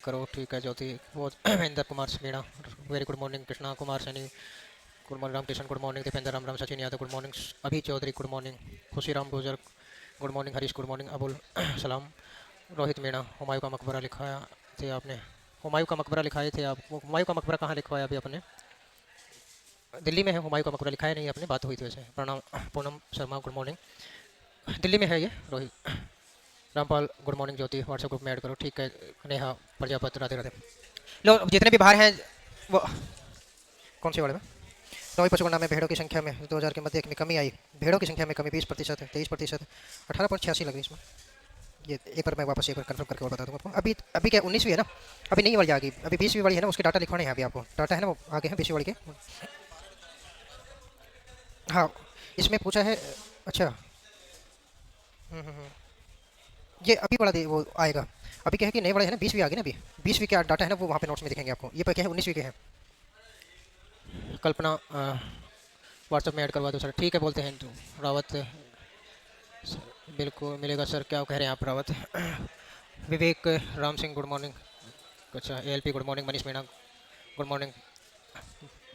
करो ठीक है ज्योति वो Mahendra Kumar Meena very good morning Krishna Kumar Saini good morning Ramkishan good morning Dipendra राम राम Sachin Yadav good morning Abhi Chaudhary good morning Khushiram Gujar good morning Harish good morning Abul Salam Rohit Meena Humayun का मकबरा लिखाया थे आपने हुमायूं का मकबरा लिखाए थे आप वो हुमायूं का मकबरा कहाँ लिखवाया अभी आपने दिल्ली में है हुमायूं का मकबरा लिखाया नहीं आपने बात हुई थी वैसे प्रणाम पूनम शर्मा गुड मॉर्निंग दिल्ली में है ये रोहित रामपाल गुड मॉर्निंग ज्योति व्हाट्सएप ग्रुप में ऐड करो ठीक है नेहा प्रजापत राधे राधे लो जितने भी बाहर हैं वो कौन से वाले में नौवीं पचगुना में भेड़ों की संख्या में 2000 के मध्य में कमी आई भेड़ों की संख्या में कमी 20% है 23% 18.86 लग रही इसमें ये एक बार मैं वापस एक बार कंफर्म करके और बता दूंगा आपको अभी अभी क्या 19वीं है ना अभी नहीं वाली आ गई अभी 20वीं वाली है ना उसके डाटा लिखवाने हैं अभी आपको डाटा है ना वो आगे हैं 20वीं वाली के हाँ इसमें पूछा है अच्छा ये अभी वाला वो आएगा अभी क्या है कि नए वाले है ना 20वीं आ गई ना अभी 20वीं का डाटा है ना वो वहाँ पे नोट्स में दिखेंगे आपको ये पर क्या है 19वीं के हैं कल्पना व्हाट्सएप में ऐड करवा दो सर ठीक है बोलते हैं तो रावत बिल्कुल मिलेगा सर क्या कह रहे हैं आप रावत विवेक राम सिंह गुड मॉर्निंग अच्छा ALP good morning Manish Meena good morning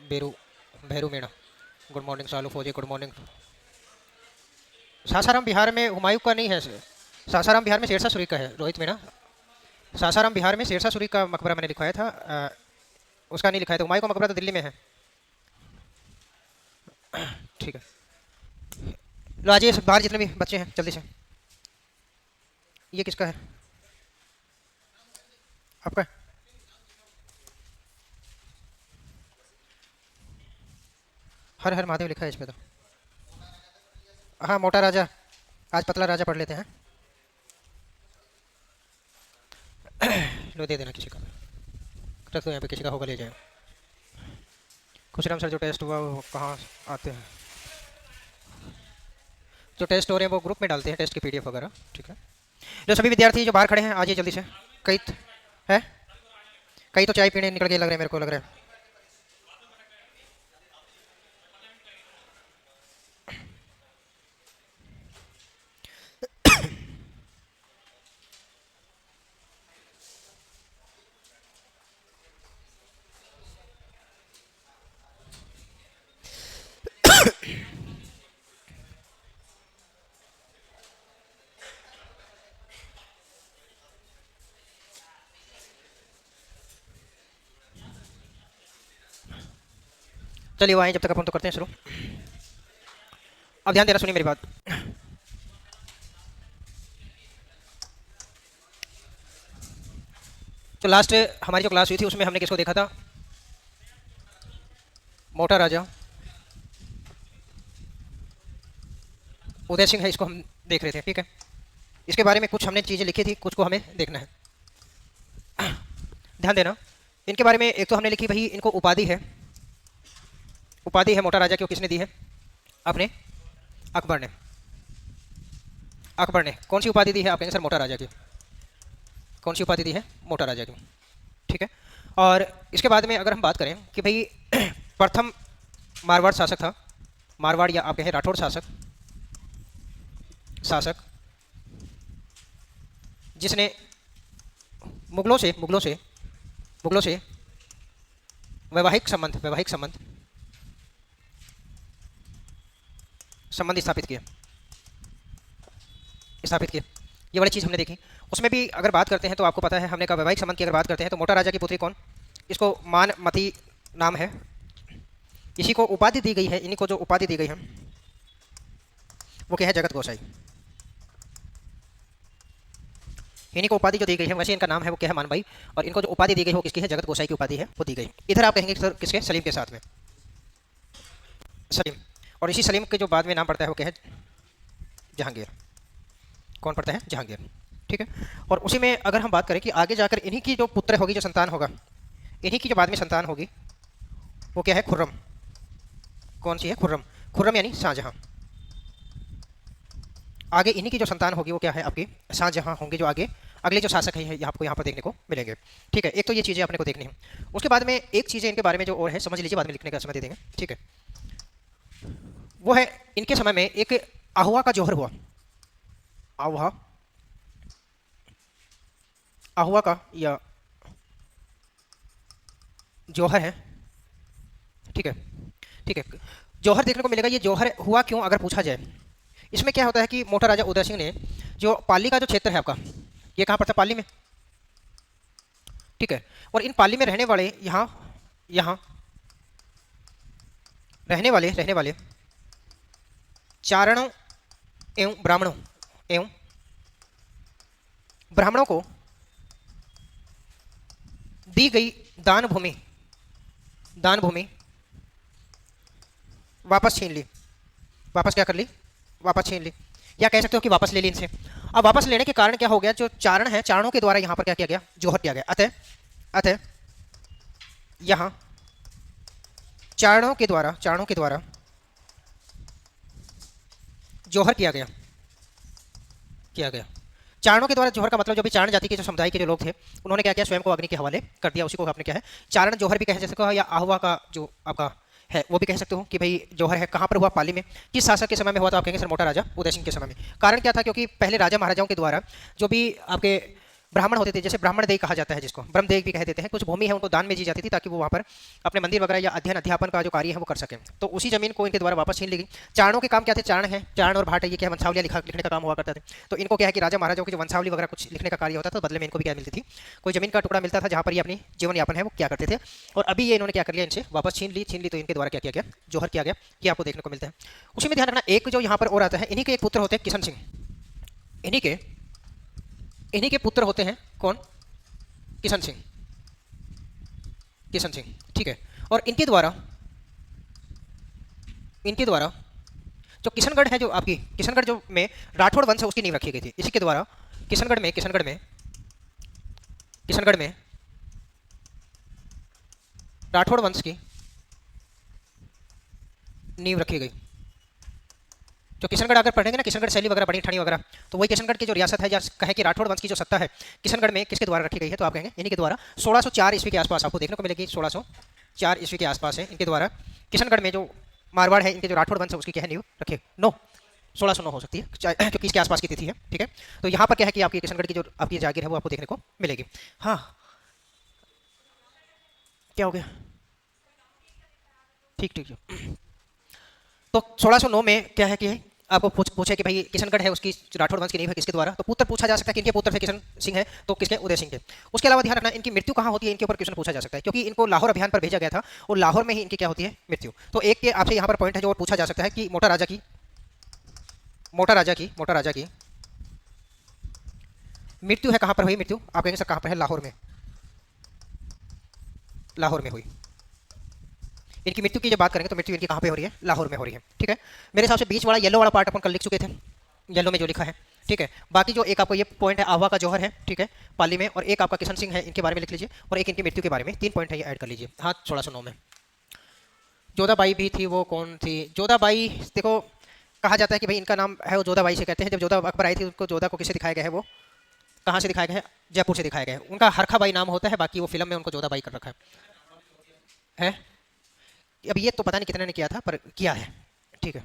Beru Bhairu Meena good morning Salu फौजी गुड मॉर्निंग सासाराम बिहार में हुमायूं का नहीं है सर सासाराम बिहार में शेरशाह सूरी का है रोहित मीणा सासाराम बिहार में शेरशाह सूरी का मकबरा मैंने लिखवाया था उसका नहीं लिखाया था हुमायूं का मकबरा तो दिल्ली में है ठीक है लो आ जाइए बाहर जितने भी बच्चे हैं जल्दी से ये किसका है आपका हर हर महादेव लिखा है इस पे तो हाँ मोटा राजा आज पतला राजा पढ़ लेते हैं लो दे देना किसी का रख दो यहाँ पे किसी का होगा ले जाए खुशराम सर जो टेस्ट हुआ वो कहाँ आते हैं जो टेस्ट हो रहे हैं वो ग्रुप में डालते हैं टेस्ट की पीडीएफ वगैरह ठीक है जो सभी विद्यार्थी जो बाहर खड़े हैं आ जाइए जल्दी से कई है कई तो चाय पीने निकल गए लग रहे हैं मेरे को लग रहा है चलिए वो आए जब तक अपन तो करते हैं शुरू अब ध्यान देना सुनिए मेरी बात तो लास्ट हमारी जो क्लास हुई थी उसमें हमने किसको देखा था मोटा राजा उदय सिंह है इसको हम देख रहे थे ठीक है इसके बारे में कुछ हमने चीज़ें लिखी थी कुछ को हमें देखना है ध्यान देना इनके बारे में एक तो हमने लिखी भाई इनको उपाधि है मोटा राजा क्यों किसने दी है आपने अकबर ने कौन सी उपाधि दी है आप कहेंगे सर मोटा राजा की कौन सी उपाधि दी है मोटा राजा की ठीक है और इसके बाद में अगर हम बात करें कि भाई प्रथम मारवाड़ शासक था मारवाड़ या आप कहें राठौड़ शासक जिसने मुगलों से वैवाहिक संबंध स्थापित किए ये वाली चीज़ हमने देखी उसमें भी अगर बात करते हैं तो आपको पता है हमने कहा वैवाहिक संबंध की अगर बात करते हैं तो मोटा राजा की पुत्री कौन इसको मानमती नाम है इसी को उपाधि दी गई है इन्हीं को जो उपाधि दी गई है वो क्या है जगत गोसाई इन्हीं को उपाधि जो दी गई है वैसे इनका नाम है वो क्या है मानबाई और इनको जो उपाधि दी गई है वो किसकी है जगत गोसाई की उपाधि है वो दी गई इधर आप कहेंगे सर किसके सलीम के साथ में सलीम और इसी सलीम के जो बाद में नाम पड़ता है वो क्या है जहांगीर कौन पड़ता है जहांगीर ठीक है और उसी में अगर हम बात करें कि आगे जाकर इन्हीं की जो पुत्र होगी जो संतान होगा इन्हीं की जो बाद में संतान होगी वो क्या है खुर्रम कौन सी है खुर्रम यानी शाहजहां आगे इन्हीं की जो संतान होगी वो क्या है आपकी शाहजहां होंगे जो आगे अगले जो शासक है आपको यहाँ पर देखने को मिलेंगे ठीक है एक तो ये चीज़ें अपने को देखनी है उसके बाद में एक चीज़ें इनके बारे में जो और है समझ लीजिए बाद में लिखने का समय दे देंगे ठीक है वो है इनके समय में एक आहुआ का जौहर हुआ आहुआ का या जौहर है, ठीक है, ठीक है, जौहर देखने को मिलेगा। ये जौहर हुआ क्यों अगर पूछा जाए, इसमें क्या होता है कि मोटा राजा उदय सिंह ने जो पाली का जो क्षेत्र है आपका, ये कहाँ पर था, पाली में, ठीक है, और इन पाली में रहने वाले यहाँ यहाँ रहने वाले चारणों एवं ब्राह्मणों को दी गई दान भूमि वापस छीन ली, वापस क्या कर ली, वापस छीन ली, या कह सकते हो कि वापस ले ली इनसे। अब वापस लेने के कारण क्या हो गया, जो चारण है, चारणों के द्वारा यहाँ पर क्या किया गया, जोहर किया गया। अतः यहाँ चारणों के द्वारा जोहर किया गया। चारणों के द्वारा जोहर का मतलब जो भी चारण जाति के जो समुदाय के जो लोग थे, उन्होंने क्या किया, स्वयं को अग्नि के हवाले कर दिया। उसी को आपने क्या है, चारण जोहर भी कह सकते हो, या आहुआ का जो आपका है वो भी कह सकते हो कि भाई जोहर है। कहाँ पर हुआ, पाली में। किस शासक के समय में हुआ, तो आप कहेंगे सर मोटा राजा उदय सिंह के समय में। कारण क्या था, क्योंकि पहले राजा महाराजाओं के द्वारा जो भी आपके ब्राह्मण होते थे, जैसे ब्राह्मण देय कहा जाता है, जिसको ब्रह्मदेव भी कह देते हैं, कुछ भूमि है उनको दान में दी जाती थी, ताकि वो वहाँ पर अपने मंदिर वगैरह या अध्ययन अध्यापन का जो कार्य है वो कर सकें। तो उसी जमीन को इनके द्वारा वापस छीन ली गई। चारणों के काम क्या थे, चारण है, चारण और भाट है, ये क्या वंशावलियाँ लिखने का काम हुआ करता था। तो इनको क्या है कि राजा महाराजाओं की जो वंशावली वगैरह कुछ लिखने का कार्य होता था, तो बदले में इनको भी क्या मिलती थी, कोई जमीन का टुकड़ा मिलता था, जहाँ पर ये अपनी जीवन यापन है वो क्या करते थे। और अभी ये इन्होंने क्या कर लिया, इनसे वापस छीन ली, तो इनके द्वारा क्या किया गया, जोहर किया गया, ये आपको देखने को मिलता है। उसी में ध्यान रखना, एक जो यहाँ पर और आता है, इन्हीं के एक पुत्र होते हैं किशन सिंह, इन्हीं के पुत्र होते हैं कौन, किशन सिंह, ठीक है। और इनके द्वारा जो किशनगढ़ है, जो आपकी किशनगढ़ जो में राठौड़ वंश है उसकी नींव रखी गई थी। इसी के द्वारा किशनगढ़ में राठौड़ वंश की नींव रखी गई। जो किशनगढ़ अगर पढ़ेंगे ना, किशनगढ़ शैली वगैरह, बड़ी ठाणी वगैरह, तो वही किशनगढ़ की जो रियासत है, या कहे कि राठौड़ वंश की जो सत्ता है किशनगढ़ में, किसके द्वारा रखी गई है, तो आप कहेंगे इन्हीं के द्वारा। 1604 ईस्वी के आसपास आपको देखने को मिलेगी, 1604 ईस्वी के आसपास है, इनके द्वारा किशनगढ़ में जो मारवाड़ है, इनके जो राठौड़ वंश है उसकी क्या है, नींव रखे। 1609 हो सकती है, क्योंकि इसके आसपास की तिथि है, ठीक है। तो यहाँ पर क्या है कि आपकी किशनगढ़ की जो आपकी जागीर है वो आपको देखने को मिलेगी। हाँ, क्या हो गया, ठीक। तो 1609 में क्या है कि आपको पूछे कि भाई किशनगढ़ है उसकी राठौड़ वंश की नींव है किसके द्वारा, तो पुत्र पूछा जा सकता है कि इनके पुत्र थे किशन सिंह है, तो किसके, उदय सिंह के। उसके अलावा ध्यान रखना, इनकी मृत्यु कहाँ होती है, इनके ऊपर क्वेश्चन पूछा जा सकता है, क्योंकि इनको लाहौर अभियान पर भेजा गया था और लाहौर में ही इनकी क्या होती है, मृत्यु। तो एक के आपसे यहाँ पर पॉइंट है जो और पूछा जा सकता है कि मोटा राजा की मृत्यु है कहाँ पर हुई, मृत्यु आप कहेंगे सर कहाँ पर है, लाहौर में हुई। इनकी मृत्यु की जब बात करेंगे तो मृत्यु इनकी कहाँ पे हो रही है, लाहौर में हो रही है, ठीक है। मेरे हिसाब से बीच वाला येलो वाला पार्ट अपन कल लिख चुके थे, येलो में जो लिखा है, ठीक है। बाकी जो एक आपको ये पॉइंट है, आह्वा का जौहर है, ठीक है, पाली में, और एक आपका किशन सिंह है, इनके बारे में लिख लीजिए, और एक इनकी मृत्यु के बारे में, 3 पॉइंट है ये ऐड कर लीजिए। हाँ, 1609 में जोधाबाई भी थी, वो कौन थी, जोधाबाई, देखो कहा जाता है कि भाई इनका नाम है वो जोधाबाई से कहते हैं। जब जोधा अकबर आई थी, उनको जोधा को किससे दिखाया गया है, वो कहाँ से दिखाया गया है, जयपुर से दिखाया गया है। उनका हरखाबाई नाम होता है, बाकी वो फिल्म में उनको जोधाबाई कर रखा है। अब ये तो पता नहीं कितने ने किया था, पर किया है, ठीक है।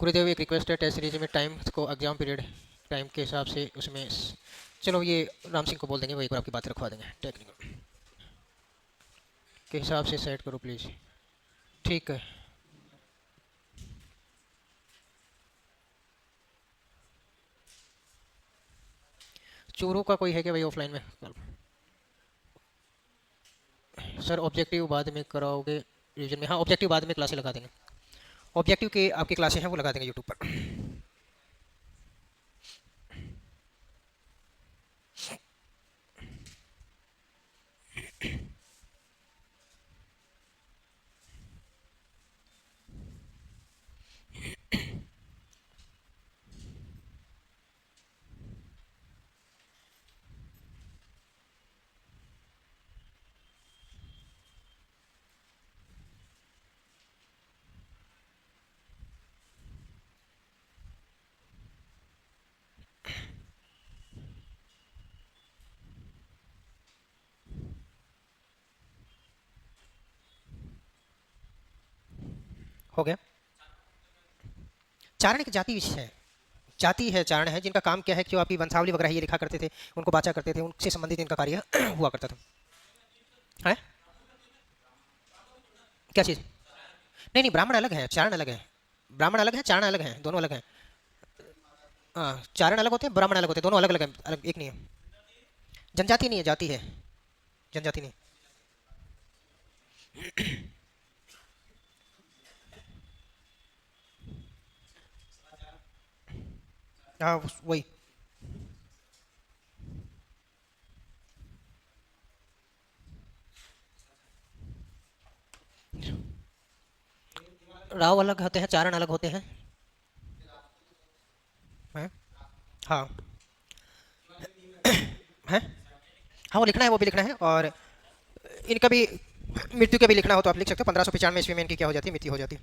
गुरुदेव एक रिक्वेस्ट है, टेस्ट सीरीज में टाइम को एग्जाम पीरियड टाइम के हिसाब से उसमें, चलो ये राम सिंह को बोल देंगे, वो एक बार आपकी बात रखवा देंगे, टेक्निकल के हिसाब से सेट करो प्लीज़, ठीक है। चोरों का कोई है क्या भाई ऑफलाइन में, सर ऑब्जेक्टिव बाद में कराओगे रिवीजन में, हाँ ऑब्जेक्टिव बाद में क्लासें लगा देंगे, ऑब्जेक्टिव के आपकी क्लासें हैं वो लगा देंगे यूट्यूब पर। हो गया। चारण एक जाति विषय है, जाति है, चारण है, जिनका काम क्या है कि जो आपकी वंशावली वगैरह ये लिखा करते थे, उनको बाचा करते थे, उनसे संबंधित इनका कार्य हुआ करता था, है क्या चीज़? नहीं नहीं, ब्राह्मण अलग है, चारण अलग है। ब्राह्मण अलग है, चारण अलग है, दोनों अलग हैं। हाँ, चारण अलग होते हैं, ब्राह्मण अलग होते हैं, दोनों अलग अलग हैं, अलग एक नहीं है। जनजाति नहीं है, जाति है। जनजाति नहीं। हाँ वही। राव अलग होते हैं, चारण अलग होते हैं। हैं? हाँ। हैं? हाँ वो लिखना है, वो भी लिखना है। और इनका भी मृत्यु का भी लिखना हो तो आप लिख सकते हो। 1595 ईस्वी में इनकी क्या हो जाती है, मृत्यु हो जाती है।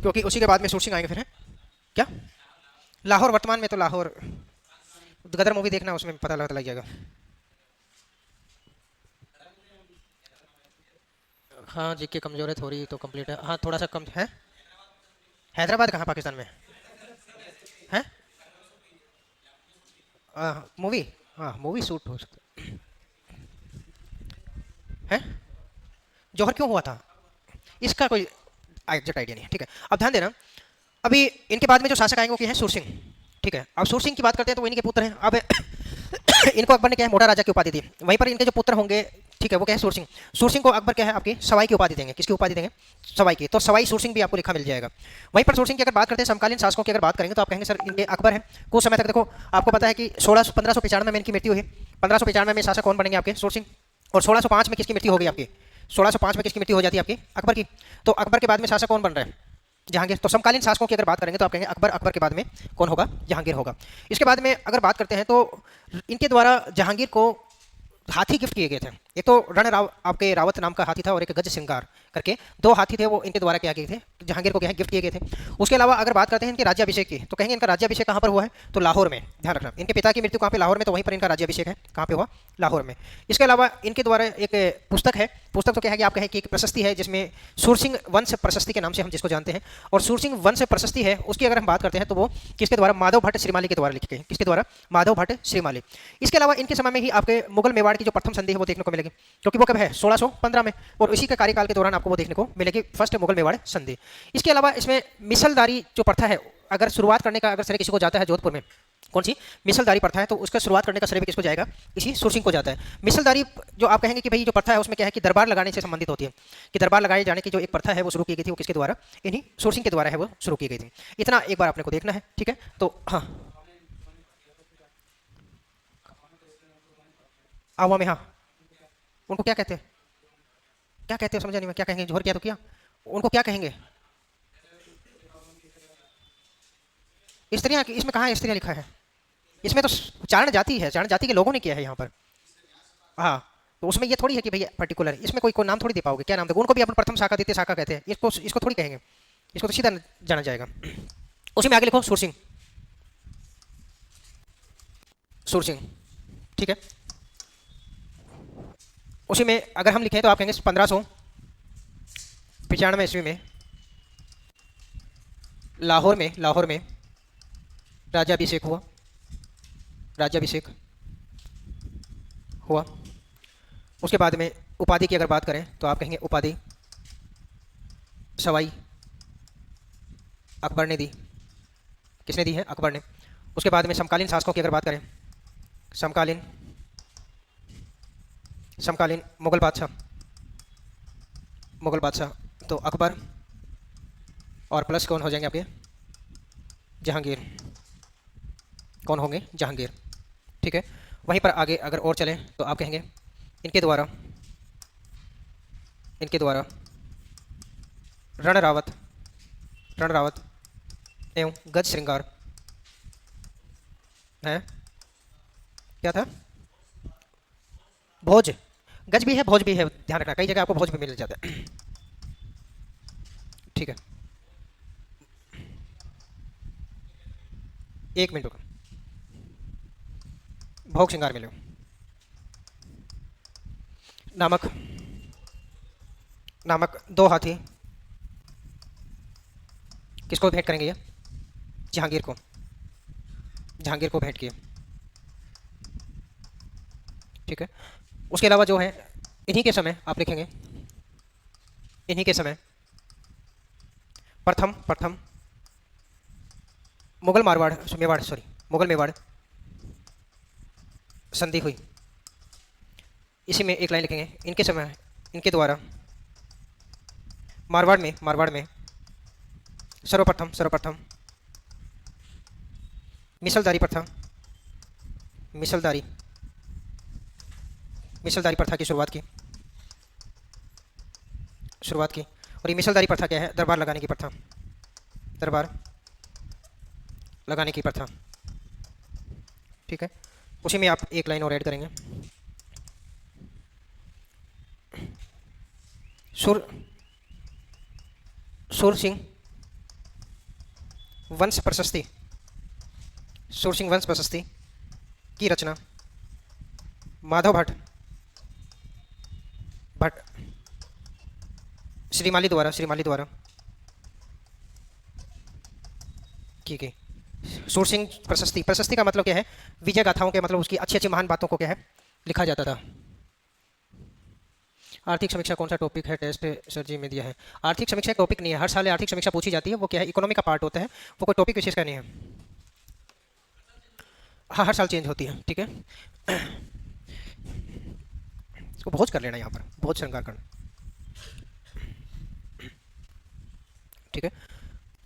क्योंकि उसी के बाद में सुरसिंह आएंगे फिर, हैं? क्या? लाहौर, वर्तमान में तो लाहौर। गदर मूवी देखना, उसमें पता लग जाएगा। हाँ जी के कमजोर है थोड़ी तो कंप्लीट है, हाँ थोड़ा सा कम है। हैदराबाद कहाँ पाकिस्तान में है? मूवी। हाँ मूवी शूट हो सकता है। जौहर क्यों हुआ था, इसका कोई एग्जैक्ट आइडिया नहीं है। ठीक है, अब ध्यान देना। अभी इनके बाद में जो शासक आएंगे वो क्या है, सुरसिंह। ठीक है, अब सुरसिंह की बात करते हैं तो वो इनके पुत्र हैं। अब इनको अकबर ने क्या है, मोटा राजा की उपाधि दी। वहीं पर इनके जो पुत्र होंगे, ठीक है, वो क्या है, सुरसिंह। सुरसिंह को अकबर क्या है, आपकी सवाई की उपाधि देंगे। किसकी उपाधि देंगे? सवाई की। तो सवाई सुरसिंह भी आपको लिखा मिल जाएगा। वहीं पर सुरसिंह की अगर बात करते हैं, समकालीन शासकों की अगर बात करेंगे तो आप कहेंगे सर इनके अकबर है। कुछ समय तक देखो, आपको पता है कि 1595 में इनकी मृत्यु हुई। 1595 में शासक कौन बनेंगे, आपके सुरसिंह। और 1605 में किसकी मृत्यु होगी आपकी? 1605 में किसकी मृत्यु हो जाती है आपकी? अकबर की। तो अकबर के बाद में शासक कौन बन रहा है? जहांगीर। तो समकालीन शासकों की अगर बात करेंगे तो आप कहेंगे अकबर, अकबर के बाद में कौन होगा? जहांगीर होगा। इसके बाद में अगर बात करते हैं तो इनके द्वारा जहांगीर को हाथी गिफ्ट किए गए थे। एक तो रण राव आपके रावत नाम का हाथी था, और एक गज सिंगार करके दो हाथी थे, वो इनके द्वारा क्या किए थे, जहांगीर को क्या है, गिफ्ट किए गए थे। उसके अलावा अगर बात करते हैं इनके राज्याभिषेक की, तो कहेंगे इनका राज्याभिषेक कहाँ पर हुआ है, तो लाहौर में। ध्यान रखना, इनके पिता की मृत्यु कहाँ पे, लाहौर में, तो वहीं पर इनका राज्याभिषेक है, कहाँ पे हुआ, लाहौर में। इसके अलावा इनके द्वारा एक पुस्तक है। पुस्तक तो क्या है कि आप कहें कि एक प्रशस्ति है, जिसमें सुरसिंह वंश प्रशस्ति के नाम से हम जिसको जानते हैं। और सुरसिंह वंश प्रशस्ति है, उसकी अगर हम बात करते हैं तो वो किसके द्वारा, माधव भट्ट श्रीमाली के द्वारा लिखी गई। किसके द्वारा? माधव भट्ट श्रीमाली। इसके अलावा इनके समय में ही आपके मुगल मेवाड़ की जो प्रथम संधि है वो देखने को मिलेगी, क्योंकि वो कब है, 1615 में। और इसी के कार्यकाल के दौरान आपको वो देखने को मिलेगी, फर्स्ट मुगल मेवाड़ संधि। इसके अलावा इसमें मिसलदारी जो प्रथा है, अगर शुरुआत करने का अगर श्रेय किसी को जाता है जोधपुर में, कौन सी मिसलदारी प्रथा है, तो उसका शुरुआत करने का श्रेय भी किसको जाएगा, इसी सुरसिंह को जाता है। मिसलदारी जो आप कहेंगे कि भाई जो प्रथा है उसमें क्या है कि दरबार लगाने से संबंधित होती है, कि दरबार लगाए जाने की जो एक प्रथा है वो शुरू की गई थी, वो किसके द्वारा, इन्हीं सुरसिंह के द्वारा है वो शुरू की गई थी। इतना एक बार आपने को देखना है। ठीक है, तो हाँ, आवा में, हाँ, उनको क्या कहते हैं, क्या कहते हैं समझा नहीं मैं, क्या कहेंगे, जोहर किया तो किया, उनको क्या कहेंगे? स्त्रियां, इसमें कहाँ स्त्रियां लिखा है? इसमें तो चारण जाति है, चारण जाति के लोगों ने किया है यहाँ पर। हाँ, तो उसमें ये थोड़ी है कि भैया पर्टिकुलर, इसमें कोई कोई नाम थोड़ी दे पाओगे, क्या नाम दे, उनको भी अपन प्रथम शाखा, द्वितीय शाखा कहते हैं, इसको इसको थोड़ी कहेंगे, इसको तो सीधा जाना जाएगा। उसी में आगे लिखो सुरसिंह। सुरसिंह, ठीक है। उसी में अगर हम लिखें तो आप कहेंगे 1595 ईस्वी में लाहौर में राज्याभिषेक हुआ। राज्याभिषेक हुआ। उसके बाद में उपाधि की अगर बात करें तो आप कहेंगे उपाधि सवाई अकबर ने दी। किसने दी है? अकबर ने। उसके बाद में समकालीन शासकों की अगर बात करें, समकालीन समकालीन मुगल बादशाह तो अकबर, और प्लस कौन हो जाएंगे आपके? जहांगीर। कौन होंगे? जहांगीर। ठीक है, वहीं पर आगे अगर और चलें तो आप कहेंगे इनके द्वारा रण रावत एवं गज श्रृंगार है। क्या था? भोज। गज भी है, भोज भी है, ध्यान रखना, कई जगह आपको भोज भी मिल जाता है। ठीक है, एक मिनट रुको। भोग श्रृंगार मिले नामक दो हाथी किसको भेंट करेंगे ये? जहांगीर को भेंट किए। ठीक है, उसके अलावा जो है इन्हीं के समय आप लिखेंगे इन्हीं के समय प्रथम प्रथम मुगल मारवाड़ मेवाड़ सॉरी मुगल मेवाड़ संधि हुई। इसी में एक लाइन लिखेंगे, इनके समय इनके द्वारा मारवाड़ में सर्वप्रथम सर्वप्रथम मिसलदारी प्रथा मिसलदारी मिसलदारी प्रथा की शुरुआत की। और ये मिसलदारी प्रथा क्या है? दरबार लगाने की प्रथा, दरबार लगाने की प्रथा। ठीक है, उसी में आप एक लाइन और ऐड करेंगे, सुर सुर सिंह वंश प्रशस्ति, सुर सिंह वंश प्रशस्ति की रचना माधव भट्ट श्रीमाली द्वारा की गई। सुर सिंह प्रशस्ति का मतलब क्या है? विजय गाथाओं के, मतलब उसकी अच्छी अच्छी महान बातों को क्या है लिखा जाता था। आर्थिक समीक्षा कौन सा टॉपिक है? टेस्ट सर जी में दिया है। आर्थिक समीक्षा टॉपिक नहीं है, हर साल आर्थिक समीक्षा पूछी जाती है। वो क्या है? इकोनॉमी का पार्ट होता है, वो कोई टॉपिक विशेष का नहीं है। हाँ, हर साल चेंज होती है। ठीक है, इसको भोज कर लेना, यहाँ पर भोज श्रृंगार करना। ठीक है,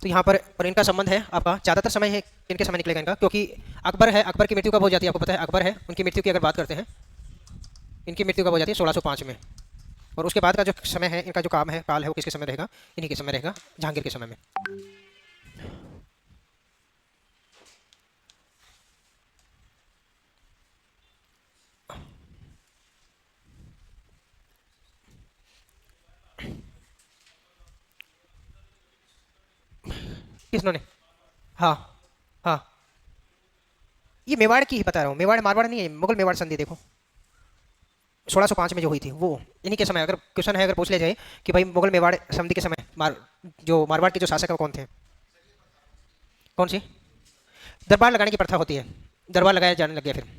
तो यहाँ पर इनका संबंध है आपका, ज़्यादातर समय है इनके समय निकलेगा इनका, क्योंकि अकबर है, अकबर की मृत्यु कब हो जाती है आपको पता है? अकबर है, उनकी मृत्यु की अगर बात करते हैं, इनकी मृत्यु कब हो जाती है? 1605 में। और उसके बाद का जो समय है, इनका जो काम है, काल है, वो किसके समय रहेगा? इन्हीं के समय रहेगा, जहांगीर के समय में। किसने? हाँ हाँ, ये मेवाड़ की ही बता रहा हूँ, मेवाड़ मारवाड़ नहीं है, मुगल मेवाड़ संधि देखो 1605 में जो हुई थी, वो इन्हीं के समय। अगर क्वेश्चन है, अगर पूछ लिया जाए कि भाई मुगल मेवाड़ संधि के समय जो मारवाड़ के जो शासक है वो कौन थे? कौन सी? दरबार लगाने की प्रथा होती है, दरबार लगाया जाने लग गया फिर।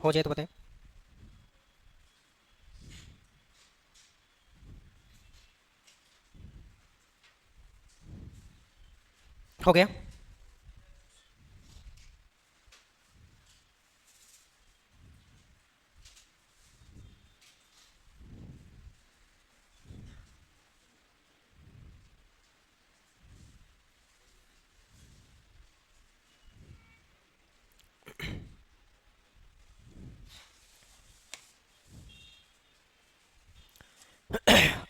हो जाए तो बताएं। हो गया।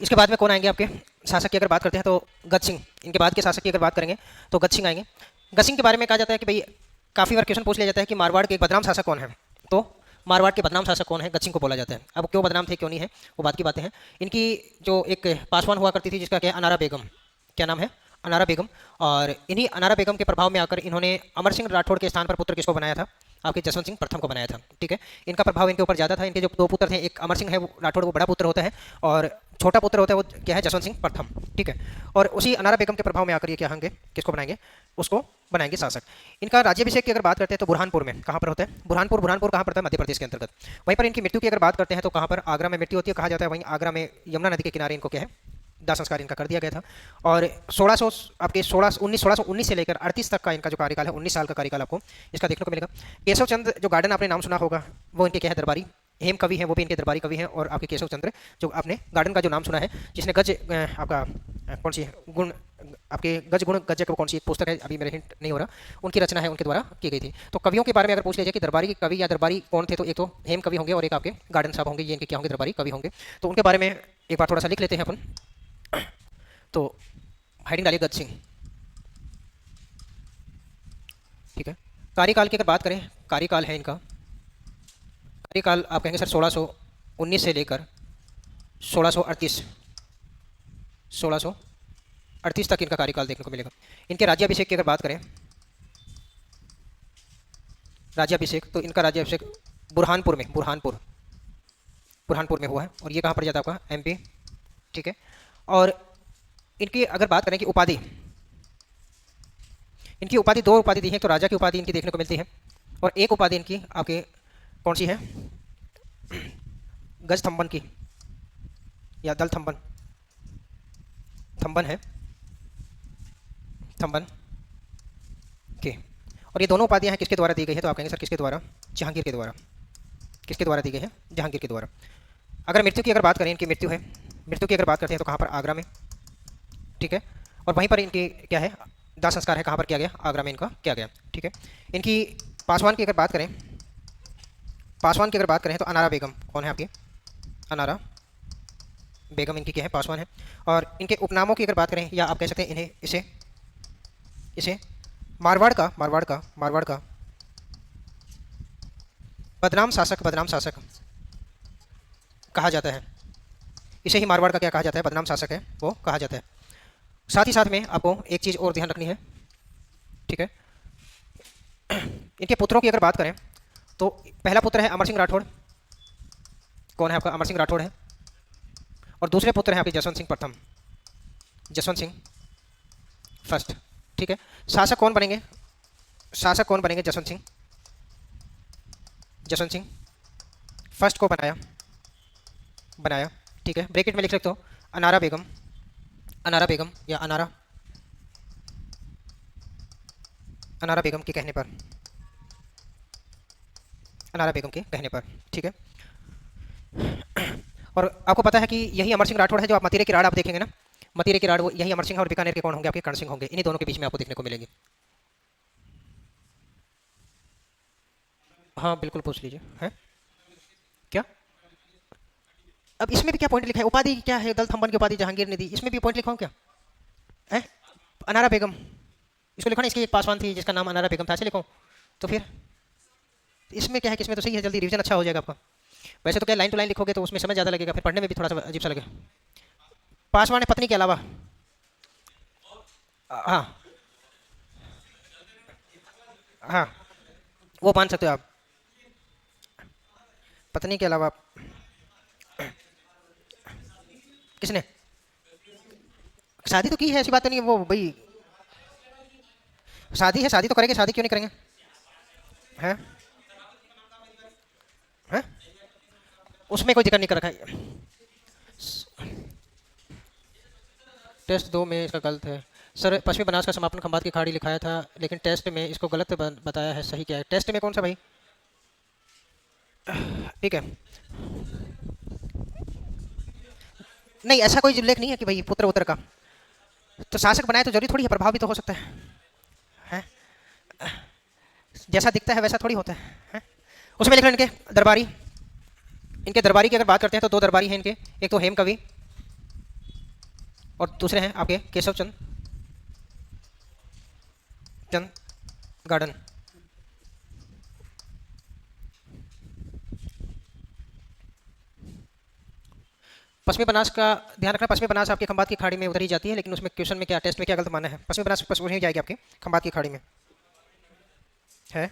इसके बाद में कौन आएंगे आपके शासक की अगर बात करते हैं तो? गज सिंह। इनके बाद के शासक की अगर बात करेंगे तो गज सिंह आएंगे। गज सिंह के बारे में कहा जाता है कि भाई, काफ़ी बार क्वेश्चन पूछ लिया जाता है कि मारवाड़ के एक बदनाम शासक कौन है? तो मारवाड़ के बदनाम शासक कौन है? गज सिंह को बोला जाता है। अब क्यों बदनाम थे, क्यों नहीं है, वो बात की बातें हैं। इनकी जो एक पासवान हुआ करती थी, जिसका क्या अनारा बेगम, क्या नाम है? अनारा बेगम। और इन्हीं अनारा बेगम के प्रभाव में आकर इन्होंने अमर सिंह राठौड़ के स्थान पर पुत्र किसको बनाया था? आपके जसवंत सिंह प्रथम को बनाया था। ठीक है, इनका प्रभाव इनके ऊपर ज़्यादा था। इनके जो दो पुत्र थे, एक अमर सिंह है वो राठौड़, वो बड़ा पुत्र होता है, और छोटा पुत्र होता है वो क्या है? जसवंत सिंह प्रथम। ठीक है, और उसी अनारा बेगम के प्रभाव में आकर ये क्या होंगे, किसको बनाएंगे? उसको बनाएंगे शासक। इनका राज्याभिषेक की अगर बात करते हैं तो बुरहानपुर में, कहाँ पर होता है? बुरहानपुर कहाँ पड़ता है? मध्य प्रदेश के अंतर्गत। वहीं पर इनकी मृत्यु की अगर बात करते हैं तो कहाँ पर? आगरा में मृत्यु होती है। कहा जाता है वहीं आगरा में यमुना नदी के किनारे इनको क्या है? दाह संस्कार इनका कर दिया गया था। और 1600 आपके 1619 से लेकर 38 तक का इनका जो कार्यकाल है, 19 साल का कार्यकाल आपको इसका देखने को मिलेगा। केशव चंद्र जो गार्डन आपने नाम सुना होगा, वो इनके क्या है? दरबारी। हेम कवि हैं, वो भी इनके दरबारी कवि हैं। और आपके केशव चंद्र जो आपने गार्डन का जो नाम सुना है, जिसने गज आपका कौन सी गुण, आपके गज गुण गज कौन सी पुस्तक है, अभी मेरे हिंट नहीं हो रहा, उनकी रचना है, उनके द्वारा की गई थी। तो कवियों के बारे में अगर पूछ लिया जाए कि दरबारी कवि या दरबारी कौन थे, तो एक तो हेम कवि होंगे और एक आपके गार्डन साहब होंगे, ये इनके क्या होंगे? दरबारी कवि होंगे। तो उनके बारे में एक बार थोड़ा सा लिख लेते हैं अपन। तो हेडिंग डालिए गज सिंह। ठीक है, कार्यकाल की अगर बात करें, कार्यकाल है इनका, कार्यकाल आप कहेंगे सर 1619 से लेकर 1638 1638 तक इनका कार्यकाल देखने को मिलेगा। इनके राज्याभिषेक की अगर बात करें, राज्याभिषेक, तो इनका राज्याभिषेक बुरहानपुर में हुआ है। और ये कहाँ पर जाता है आपका? एमपी। ठीक है। और इनकी अगर बात करें कि उपाधि, इनकी उपाधि, दो उपाधि दी है। तो राजा की उपाधि इनकी देखने को मिलती है, और एक उपाधि इनकी आपके कौन सी है? गज थम्बन की, या दल थम्बन, थम्बन है, थम्बन के। और ये दोनों उपाधियां हैं किसके द्वारा दी गई है? तो आप कहेंगे सर किसके द्वारा? जहांगीर के द्वारा। किसके द्वारा दी गई है? जहांगीर के द्वारा। अगर मृत्यु की अगर बात करें, इनकी मृत्यु है, मृत्यु की अगर बात करते हैं तो कहाँ पर? आगरा में। ठीक है। और वहीं पर इनकी क्या है? दाह संस्कार है, कहाँ पर किया गया? आगरा में इनका किया गया। ठीक है। इनकी पासवान की अगर बात करें, पासवान की अगर बात करें तो अनारा बेगम, कौन है आपकी? अनारा बेगम इनकी क्या है? पासवान है। और इनके उपनामों की अगर बात करें, या आप कह सकते हैं इन्हें, इसे मारवाड़ का बदनाम शासक कहा जाता है। इसे ही मारवाड़ का क्या कहा जाता है? बदनाम शासक है वो कहा जाता है। साथ ही साथ में आपको एक चीज़ और ध्यान रखनी है। ठीक है। इनके पुत्रों की अगर बात करें तो पहला पुत्र है अमर सिंह राठौड़, कौन है आपका? अमर सिंह राठौड़ है। और दूसरे पुत्र हैं आपके जसवंत सिंह प्रथम, जसवंत सिंह फर्स्ट। ठीक है। शासक कौन बनेंगे? शासक कौन बनेंगे? जसवंत सिंह फर्स्ट को बनाया। ठीक है। ब्रैकेट में लिख सकते हो अनारा बेगम या अनारा बेगम के कहने पर, अनारा बेगम के कहने पर। ठीक है। और आपको पता है कि यही अमर सिंह राठौड़ है जो आप मतीरे की राड़ आप देखेंगे ना, मतीरे की राड़ वो यही अमर सिंह है। और बीकानेर के कौन होंगे? आपके कर्ण सिंह होंगे। इन्हीं दोनों के बीच में आपको देखने को मिलेंगे। हाँ बिल्कुल, पूछ लीजिए। है क्या? अब इसमें भी क्या पॉइंट लिखा है? उपाधि क्या है? दल थम्बन की उपाधि जहांगीर ने दी, इसमें भी पॉइंट लिखा हूँ क्या? है अनारा बेगम, इसको लिखा ना, इसकी एक पासवान थी जिसका नाम अनारा बेगम था, ऐसे लिखो। तो फिर इसमें क्या है कि इसमें तो सही है, जल्दी रिवीजन अच्छा हो जाएगा आपका। वैसे तो क्या लाइन टू लाइन लिखोगे तो उसमें समय ज़्यादा लगेगा, फिर पढ़ने में भी थोड़ा सा अजीब सा लगे। पासवान है पत्नी के अलावा। हाँ हाँ, वो मान सकते हो आप, पत्नी के अलावा। किसने शादी तो की है, ऐसी बात तो नहीं है वो भाई। शादी है, शादी तो करेंगे, शादी क्यों नहीं करेंगे? हैं हैं उसमें कोई जिक्र नहीं कर रखा है। टेस्ट 2 में इसका गलत है सर। पश्चिमी बनास का समापन खंबात की खाड़ी लिखाया था, लेकिन टेस्ट में इसको गलत बताया है। सही क्या है? टेस्ट में कौन सा भाई? ठीक है। नहीं, ऐसा कोई उल्लेख नहीं है कि भाई पुत्र उत्तर का। तो शासक बनाए तो जरूरी थोड़ी है, प्रभाव भी तो हो सकता है? जैसा दिखता है वैसा थोड़ी होता है? उसमें लिख रहे इनके दरबारी, इनके दरबारी की अगर बात करते हैं तो दो दरबारी हैं इनके, एक तो हेम कवि और दूसरे हैं आपके केशव चंद गार्डन। पश्चिमी बनास का ध्यान रखना, पश्चिमी बनास आपके खंबात की खाड़ी में उधर ही जाती है, लेकिन उसमें क्वेश्चन में क्या, टेस्ट में क्या गलत माना है? पश्चिमी बनास वहीं जाएगी आपके खंबात की खाड़ी में है।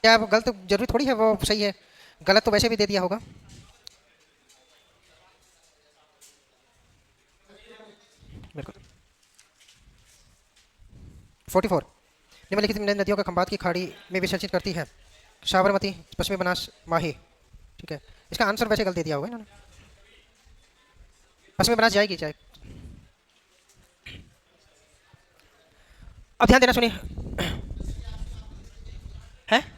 क्या गलत जरूरी थोड़ी है वो सही है, गलत तो वैसे भी दे दिया होगा। बिल्कुल। 44 निम्नलिखित नदियों का खंबात की खाड़ी में विसर्जित करती है? साबरमती, पश्चिमी बनास, माही। ठीक है। इसका आंसर वैसे गलत दे दिया होगा इन्होंने, पश्चिमी बनास जाएगी चाहे। अब ध्यान देना, सुनिए। है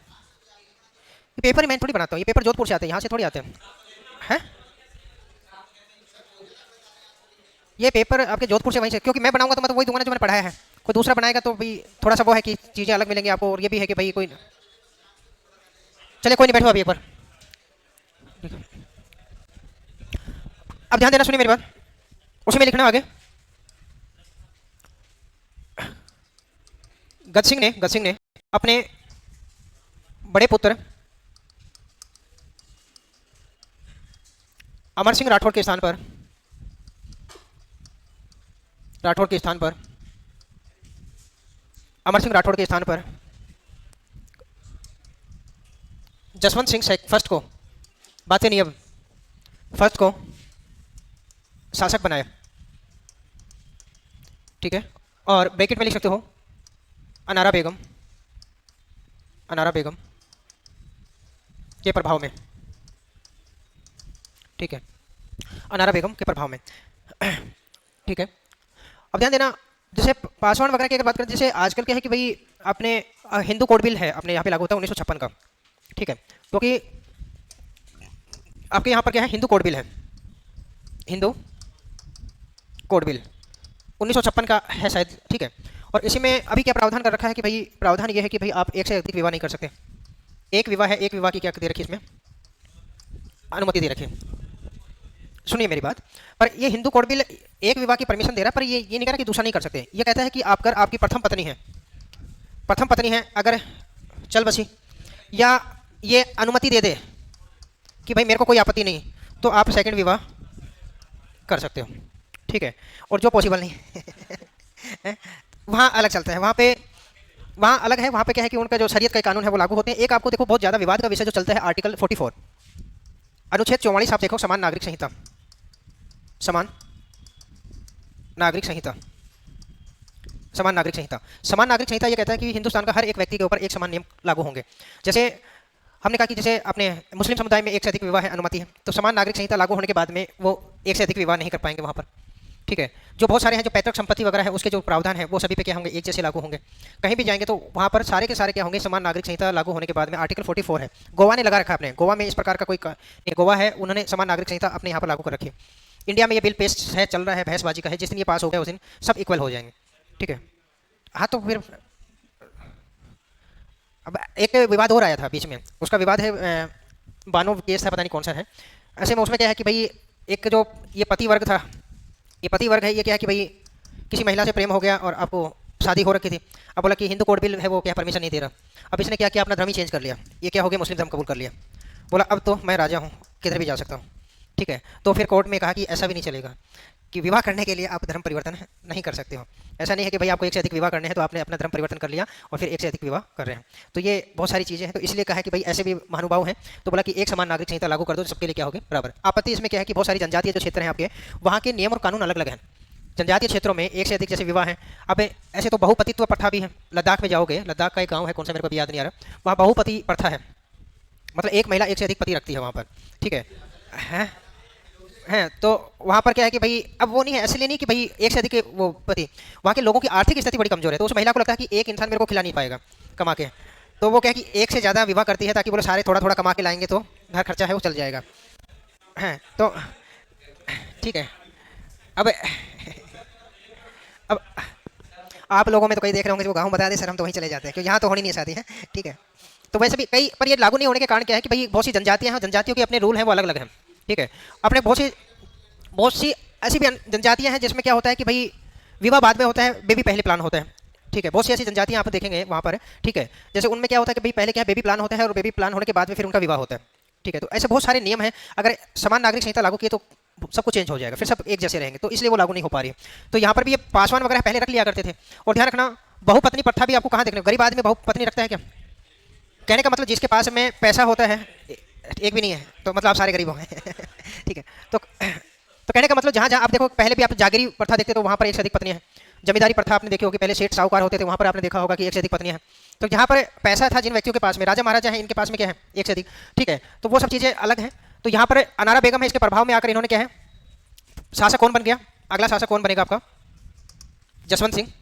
ये पेपर ही मैं थोड़ी बनाता हूँ, ये पेपर जोधपुर से आते हैं, यहाँ से थोड़ी आते हैं। ये पेपर आपके जोधपुर से वहीं से, क्योंकि मैं बनाऊंगा तो मैं तो वही दूंगा ना जो मैंने पढ़ाया है। कोई दूसरा बनाएगा तो भाई थोड़ा सा वो है कि चीज़ें अलग मिलेंगी आपको, और ये भी है कि भाई कोई, चलिए कोई नहीं, बैठो अभी एक बार। अब ध्यान देना, सुनिए मेरी बात, उसी में लिखना आगे। गज सिंह ने अपने बड़े पुत्र अमर सिंह राठौड़ के स्थान पर अमर सिंह राठौड़ के स्थान पर जसवंत सिंह फर्स्ट को, बातें नहीं अब, फर्स्ट को शासक बनाया। ठीक है, और ब्रैकेट में लिख सकते हो अनारा बेगम के प्रभाव में। ठीक है, अनारा बेगम के प्रभाव में। ठीक है, अब ध्यान देना, जैसे पासवान वगैरह की अगर बात करें, जैसे आजकल क्या है कि भाई अपने हिंदू कोड बिल है अपने यहाँ पे लागू होता है 1956 का। ठीक है, क्योंकि आपके यहाँ पर क्या है, हिंदू कोड बिल है, हिंदू कोड बिल 1956 का है शायद। ठीक है, और इसी में अभी क्या प्रावधान कर रखा है कि भाई, प्रावधान ये है कि भाई आप एक से अधिक विवाह नहीं कर सकते। एक विवाह है, एक विवाह की क्या दे रखी इसमें, अनुमति दे रखी। सुनिए मेरी बात, पर ये हिंदू कोड बिल एक विवाह की परमिशन दे रहा है, पर ये नहीं कह रहा कि दूसरा नहीं कर सकते। ये कहता है कि आप आपकी प्रथम पत्नी है अगर चल बसी, या ये अनुमति दे दे कि भाई मेरे को कोई आपत्ति नहीं, तो आप सेकंड विवाह कर सकते हो। ठीक है, और जो पॉसिबल नहीं वहाँ अलग चलता है, वहाँ अलग है। वहाँ पे क्या है कि उनका जो शरीयत का कानून है वो लागू होते हैं। एक आपको देखो बहुत ज़्यादा विवाद का विषय जो चलता है, आर्टिकल 44 अनुच्छेद 44 आप देखो, समान नागरिक संहिता, समान नागरिक संहिता ये कहता है कि हिंदुस्तान का हर एक व्यक्ति के ऊपर एक समान नियम लागू होंगे। जैसे हमने कहा कि जैसे अपने मुस्लिम समुदाय में एक से अधिक विवाह है अनुमति है, तो समान नागरिक संहिता लागू होने के बाद में वो एक से अधिक विवाह नहीं कर पाएंगे वहाँ पर। ठीक है, जो बहुत सारे हैं, जो पैतृक संपत्ति वगैरह है उसके जो प्रावधान है वो सभी पे क्या होंगे, एक जैसे लागू होंगे। कहीं भी जाएंगे तो वहाँ पर सारे के सारे क्या होंगे, समान नागरिक संहिता लागू होने के बाद में। आर्टिकल 44 है, गोवा ने लगा रखा है अपने, गोवा में इस प्रकार का कोई गोवा है, उन्होंने समान नागरिक संहिता अपने यहाँ पर लागू कर रखी। इंडिया में ये बिल पेश है, चल रहा है, बहसबाजी का है, जिस दिन ये पास हो गया उस दिन सब इक्वल हो जाएंगे। ठीक है, हाँ तो फिर अब एक विवाद हो रहा था बीच में, उसका विवाद है बानो केस था, पता नहीं कौन सा है। ऐसे में उसमें क्या है कि भाई एक जो ये पति वर्ग था, ये पति वर्ग है, ये क्या है कि भाई किसी महिला से प्रेम हो गया और आपको शादी हो रखी थी। अब बोला कि हिंदू कोड बिल है वो क्या परमिशन नहीं दे रहा। अब इसने क्या किया, अपना धर्म ही चेंज कर लिया। ये क्या हो गया, मुस्लिम धर्म कबूल कर लिया। बोला अब तो मैं राजा हूँ, किधर भी जा सकता हूँ। ठीक है, तो फिर कोर्ट में कहा कि ऐसा भी नहीं चलेगा कि विवाह करने के लिए आप धर्म परिवर्तन नहीं कर सकते हो। ऐसा नहीं है कि भाई आपको एक से अधिक विवाह करने हैं तो आपने अपना धर्म परिवर्तन कर लिया और फिर एक से अधिक विवाह कर रहे हैं। तो ये बहुत सारी चीज़ें हैं, तो इसलिए कहा है कि भाई ऐसे भी महानुभाव हैं, तो बोला कि एक समान नागरिक संहिता लागू कर दो, सबके लिए क्या होगी, बराबर। आपत्ति इसमें क्या है कि बहुत सारी जनजातीय जो क्षेत्र हैं आपके, वहाँ के नियम और कानून अलग अलग हैं। जनजातीय क्षेत्रों में एक से अधिक जैसे विवाह है। अब ऐसे तो बहुपतित्व प्रथा भी है। लद्दाख में जाओगे, लद्दाख का एक गाँव है, कौन सा मेरे को भी याद नहीं आ रहा, वहाँ बहुपति प्रथा है, मतलब एक महिला एक से अधिक पति रखती है वहाँ पर। ठीक है, हैं, तो वहाँ पर क्या है कि भाई अब वो नहीं है, इसलिए नहीं कि भाई एक से अधिक वो पति, वहाँ के लोगों की आर्थिक स्थिति बड़ी कमजोर है, तो उस महिला को लगता है कि एक इंसान मेरे को खिला नहीं पाएगा कमा के, तो वो क्या है कि एक से ज़्यादा विवाह करती है ताकि बोलो सारे थोड़ा थोड़ा कमा के लाएंगे तो घर खर्चा है वो चल जाएगा। हैं, तो ठीक है, अब आप लोगों में तो कई देख रहे होंगे जो गाँव बता दे सर हम तो वहीं चले जाते हैं, क्योंकि यहाँ तो होनी नहीं शादी है। ठीक है, तो वैसे भी कई पर ये लागू नहीं होने के कारण क्या है कि भाई बहुत सी जनजातियाँ हैं, जनजातियों के अपने रूल हैं वो अलग अलग हैं। ठीक है, अपने बहुत सी ऐसी भी जनजातियां हैं जिसमें क्या होता है कि भाई विवाह बाद में होता है, बेबी पहले प्लान होता है। ठीक है, बहुत सी ऐसी जनजातियां आप देखेंगे वहाँ पर। ठीक है, जैसे उनमें क्या होता है कि भाई पहले क्या है, बेबी प्लान होता है और बेबी प्लान होने के बाद में फिर उनका विवाह होता है। ठीक है, तो ऐसे बहुत सारे नियम हैं, अगर समान नागरिक संहिता लागू किए तो सब कुछ चेंज हो जाएगा, फिर सब एक जैसे रहेंगे, तो इसलिए वो लागू नहीं हो पा रही है। तो यहाँ पर भी ये पासवान वगैरह पहले रख लिया करते थे। और ध्यान रखना, बहुपत्नी प्रथा भी आपको कहाँ देखने, गरीब आदमी बहुपत्नी रखता है क्या? कहने का मतलब जिसके पास में पैसा होता है, एक भी नहीं है तो मतलब आप सारे गरीब होंगे। ठीक है, तो कहने का मतलब जहाँ जहाँ आप देखो, पहले भी आप जागीरी प्रथा देखते तो वहाँ पर एक से अधिक पत्नी है। जमींदारी प्रथा आपने देखी होगी, पहले सेठ साहूकार होते थे, वहाँ पर आपने देखा होगा कि एक से अधिक पत्नी है। तो जहाँ पर पैसा था जिन व्यक्तियों के पास में, राजा महाराजा हैं, इनके पास में क्या है, एक से अधिक। ठीक है, तो वो सब चीज़ें अलग हैं। तो यहाँ पर अनारा बेगम है, इसके प्रभाव में आकर इन्होंने क्या है, शासक कौन बन गया, अगला शासक कौन बनेगा आपका, जसवंत सिंह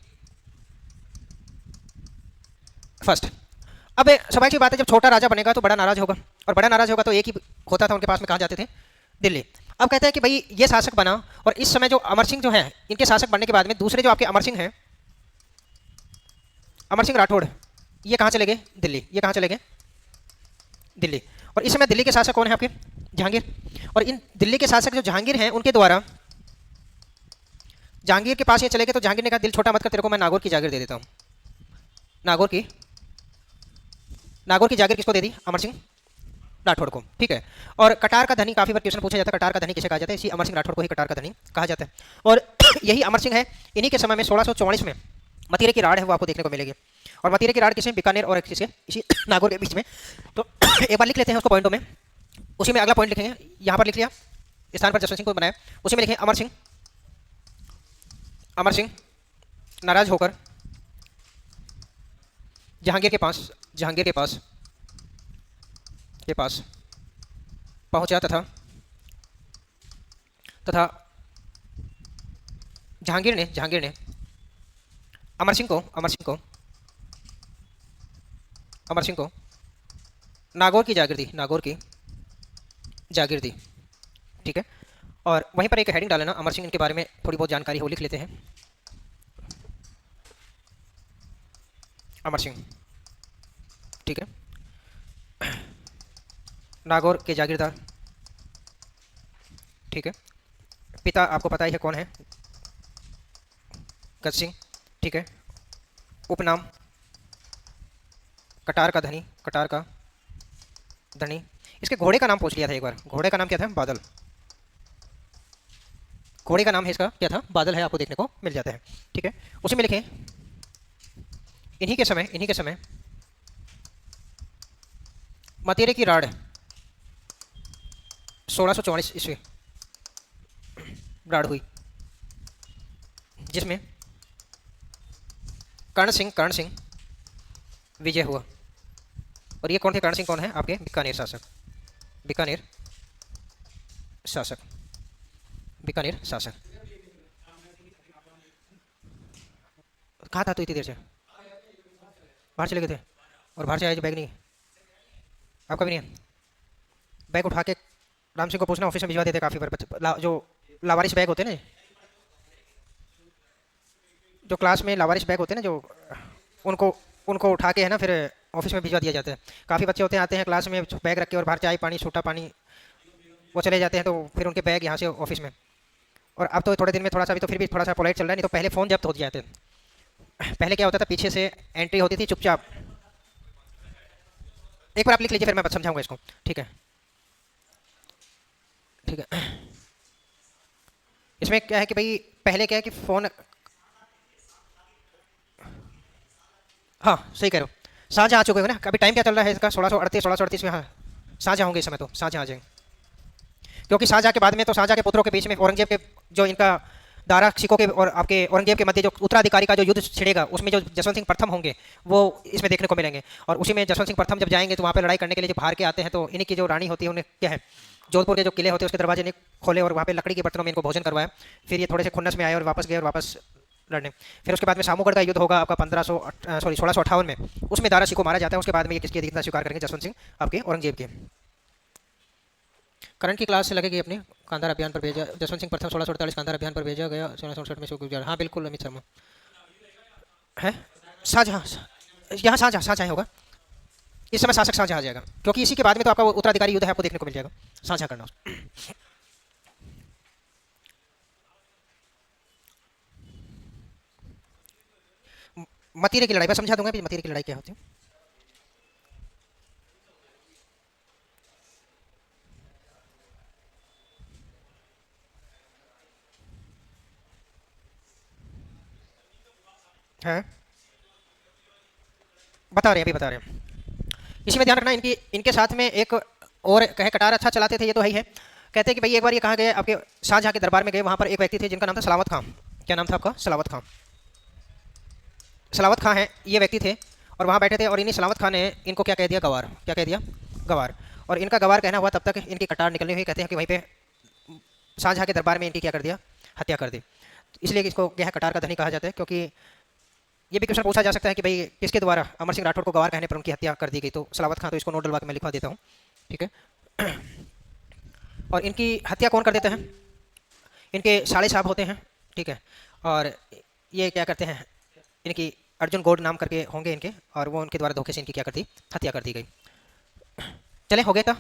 फर्स्ट। अब स्वाभाविक सी बात है, जब छोटा राजा बनेगा तो बड़ा नाराज होगा, और बड़ा नाराज होगा तो एक ही होता था उनके पास में, कहाँ जाते थे, दिल्ली। अब कहते हैं कि भाई ये शासक बना, और इस समय जो अमर सिंह जो है, इनके शासक बनने के बाद में दूसरे जो आपके अमर सिंह हैं, अमर सिंह राठौड़, ये कहाँ चले गए, दिल्ली। ये कहाँ चले गए, दिल्ली। और इस समय दिल्ली के शासक कौन है आपके, जहांगीर। और इन दिल्ली के शासक जो जहांगीर हैं उनके द्वारा जहांगीर के पास ये चले गए तो जहांगीर ने कहा दिल छोटा मत कर, तेरे को मैं नागौर की जागीर दे देता हूँ। नागौर की जागीर किसको दे दी? अमर सिंह राठौड़ को, ठीक है। और कटार का धनी, काफी बार क्वेश्चन पूछा जाता है कटार का धनी किसे कहा जाता है, इसी अमर सिंह राठौड़ को ही कटार का धनी कहा जाता है। और यही अमर सिंह है, इन्हीं के समय में 1644 में मतीरे की राड़ है वो आपको देखने को मिलेगी। और मतीरे की राड़ किसे? बीकानेर और किसे? इसी नागौर के बीच में। तो एक बार लिख लेते हैं उसको पॉइंटों में। उसी में अगला पॉइंट लिखेंगे, यहाँ पर लिख लिया स्थान पर जसवंत सिंह को बनाया, उसी में लिखें अमर सिंह नाराज होकर जहांगीर के पास पहुंचा तथा जहांगीर ने अमर सिंह को नागौर की जागीर दी, ठीक है। और वहीं पर एक हेडिंग डालना, अमर सिंह इनके बारे में थोड़ी बहुत जानकारी हो लिख लेते हैं। अमर सिंह, ठीक है, नागौर के जागीरदार, ठीक है। पिता आपको पता ही है कौन है, गज सिंह, ठीक है। उपनाम कटार का धनी। इसके घोड़े का नाम पूछ लिया था एक बार, घोड़े का नाम क्या था? बादल। घोड़े का नाम है इसका क्या था? बादल है, आपको देखने को मिल जाता है, ठीक है। उसी में लिखें इन्हीं के समय मतीरे की राड़ 1644 ईस्वी राड़ हुई, जिसमें कर्ण सिंह विजय हुआ। और ये कौन थे? कर्ण सिंह कौन है? आपके बीकानेर शासक। कहाँ था तो इतनी देर से? बाहर चले गए थे। और बाहर से आए जो बैग नहीं, आपका भी नहीं है? बैग उठा के राम सिंह को पूछना, ऑफिस में भिजवा देते काफ़ी बार। जो लावारिस बैग होते हैं ना, जो क्लास में लावारिस बैग होते हैं ना, जो उनको उठा के है ना फिर ऑफिस में भिजवा दिया जाता है। काफ़ी बच्चे होते हैं, आते हैं क्लास में बैग रख के और बाहर चाय पानी छोटा पानी वो चले जाते हैं, तो फिर उनके बैग यहाँ से ऑफिस में। और अब तो थोड़े दिन में थोड़ा सा भी, तो फिर भी थोड़ा सा पोलाइट चल रहा है, नहीं तो पहले फ़ोन जब्त हो जाते हैं। पहले क्या होता था, पीछे से एंट्री होती थी चुपचाप। एक बार आप लिख लीजिए, फिर मैं समझाऊंगा इसको, ठीक है। इसमें क्या है कि भाई पहले क्या है कि फ़ोन, हाँ सही कह रहे हो, शाहजहाँ आ चुके हो ना। अभी टाइम क्या चल रहा है इसका? 1638 में। हाँ शाहजहाँ होंगे इस समय, तो शाहजहाँ आ जाएंगे, क्योंकि शाहजहाँ के बाद में तो शाहजहाँ के पुत्रों के बीच में औरंगजेब के जो इनका दारा सिकों के और आपके औरंगजेब के मध्य जो उत्तराधिकारी का जो युद्ध छिड़ेगा, उसमें जो जसवंत सिंह प्रथम होंगे वो इसमें देखने को मिलेंगे। और उसी में जसवंत सिंह प्रथम जब जाएंगे तो वहाँ पर लड़ाई करने के लिए जो बाहर के आते हैं, तो इन्हीं की जो रानी होती है, उन्हें क्या है, जोधपुर के जो किले होते हैं उसके दरवाजे नहीं खोले और वहाँ पे लकड़ी के बर्तनों में इनको भोजन करवाया। फिर ये थोड़े से खुन्नस में आए और वापस गए और वापस लड़ने। फिर उसके बाद में सामूगढ़ का युद्ध होगा आपका 1658 में, उसमें दारा सिकों मारा जाता है। उसके बाद में ये किसकी अधिकता स्वीकार करेंगे? जसवंत सिंह आपके औरंगजेब के। करंट की क्लास से लगेगी अपने कांधार अभियान पर भेजा, जसवंत सिंह प्रथम 1648 कांधार अभियान पर भेजा गया, 1667 में गुजरा। हाँ बिल्कुल अमित शर्मा है। शाहजहाँ, यहाँ शाहजहाँ होगा इस समय, शासक शाहजहाँ आ जाएगा, क्योंकि इसी के बाद में तो आपका उत्तराधिकारी युद्ध है, आपको देखने को मिल जाएगा। शाहजहाँ करना मतीरे की लड़ाई मैं समझा दूंगा, मतीरे की लड़ाई क्या होती है। बता रहे हैं। इसी में ध्यान रखना, इनके साथ में एक और कहे, कटार अच्छा चलाते थे, ये तो है ही है। कहते हैं कि भाई एक बार ये कहाँ गए, आपके शाहजहाँ के दरबार में गए, वहाँ पर एक व्यक्ति थे जिनका नाम था सलावत खां। क्या नाम था आपका? सलावत खां है ये व्यक्ति थे, और वहाँ बैठे थे। और इन्हीं सलावत खां ने इनको क्या कह दिया? गवार। क्या कह दिया? गवार। और इनका गवार कहना हुआ तब तक इनकी कटार निकलनी हुई। कहते हैं कि वहीं पे शाहजहाँ के दरबार में इनकी क्या कर दिया? हत्या कर दी। इसलिए इसको क्या है, कटार का धनी कहा जाता है। क्योंकि ये भी क्वेश्चन पूछा जा सकता है कि भाई किसके द्वारा अमर सिंह राठौड़ को गवार कहने पर उनकी हत्या कर दी गई? तो सलावत खां, तो इसको नोट डलवा के मैं लिखवा देता हूँ, ठीक है। और इनकी हत्या कौन कर देता है? इनके साले साहब होते हैं, ठीक है। और ये क्या करते हैं, इनकी अर्जुन गौड़ नाम करके होंगे इनके, और वो उनके द्वारा धोखे से इनकी क्या कर दी? हत्या कर दी गई। चले हो गया था।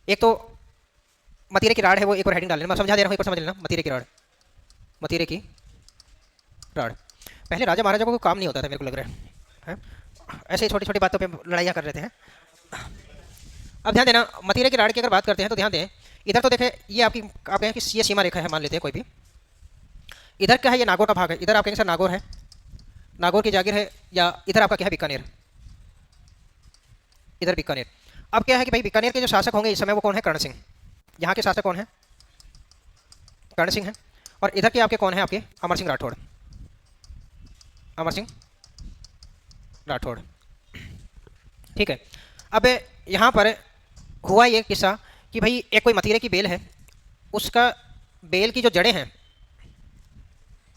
एक तो मतीरे की राड़ है, वो एक और हेडिंग डाल लेना, मैं समझा दे रहा हूँ, एक और समझ लेना। मतीरे की राड़, मतीरे की राड़। पहले राजा महाराजा को कोई काम नहीं होता था मेरे को लग रहा है, ऐसे ही छोटी छोटी बातों पे लड़ाइयाँ कर रहे थे। अब ध्यान देना, मतीरे की राड़ की अगर बात करते हैं तो ध्यान दें, इधर तो देखें ये आपकी, आप कहें कि ये सीमा रेखा है, मान लेते हैं कोई भी। इधर क्या है, ये नागौर का भाग है, इधर आप कहेंगे सर नागौर है, नागौर की जागीर है, या इधर आपका क्या है, बीकानेर, इधर बीकानेर। अब क्या है कि भाई बीकानेर के जो शासक होंगे इस समय वो कौन है, कर्ण सिंह। यहाँ के शासक कौन है, कर्ण सिंह है। और इधर के आपके कौन है, आपके अमर सिंह राठौड़, अमर सिंह राठौड़। ठीक है। अब यहाँ पर हुआ ये किस्सा कि भाई एक कोई मतीरे की बेल है, उसका बेल की जो जड़ें हैं,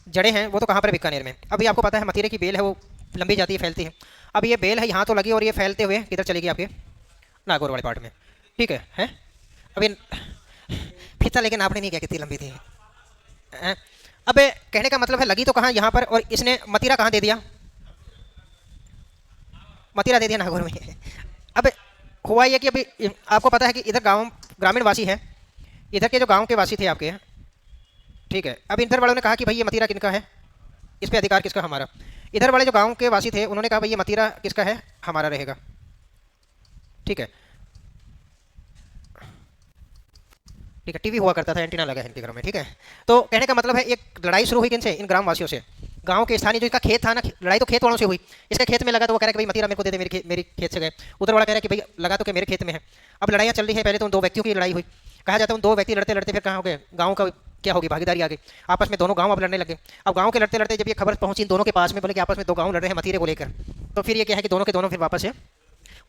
जड़ें हैं वो तो कहाँ पर, बीकानेर में। अभी आपको पता है मतीरे की बेल है वो लंबी जाती है, फैलती है। अब ये बेल है यहाँ तो लगी और ये फैलते हुए किधर चलेगी, आपके नागौर वाले पार्ट में। ठीक है, हैं अभी फीता लेकिन आपने नहीं, क्या कितनी लंबी थी। अब कहने का मतलब है लगी तो कहाँ, यहाँ पर, और इसने मतीरा कहाँ दे दिया, मतीरा दे दिया नागौर में। अब हुआ ये कि अभी आपको पता है कि इधर गांव ग्रामीण वासी है, इधर के जो गांव के वासी थे आपके, ठीक है। अब इधर वालों ने कहा कि भाई ये मतीरा किनका है, इस पे अधिकार किसका, हमारा। इधर वाले जो गांव के वासी थे उन्होंने कहा भाई ये मतीरा किसका है, हमारा रहेगा। ठीक है, ठीक है। टीवी हुआ करता था, एंटीना लगा है इनके घरों में। ठीक है, तो कहने का मतलब है एक लड़ाई शुरू हुई किनसे, इन ग्राम वासियों से। गांव के स्थानीय जो इसका खेत था ना, लड़ाई तो खेत वालों से हुई। इसके खेत में लगा तो वो कह रहा है कि भाई मतीरा मेरे को दे दे, मेरी खेत से गए। उधर वाला कह रहा है कि भाई लगा तो कि मेरे खेत में है। अब लड़ाइयाँ चल रही है, पहले तो उन दो व्यक्तियों की लड़ाई हुई। कहा जाता है उन दो व्यक्ति लड़ते लड़ते फिर कहाँ हो गए, गाँव का क्या होगी, भागीदारी आ गई आपस में, दोनों गाँव अब लड़ने लगे। अब गाँव के लड़ते लड़ते जब ये खबर पहुंची दोनों के पास में, बोले कि आपस में दो गाँव लड़ रहे हैं मतीरे को लेकर, तो फिर ये क्या है कि दोनों के दोनों फिर वापस है,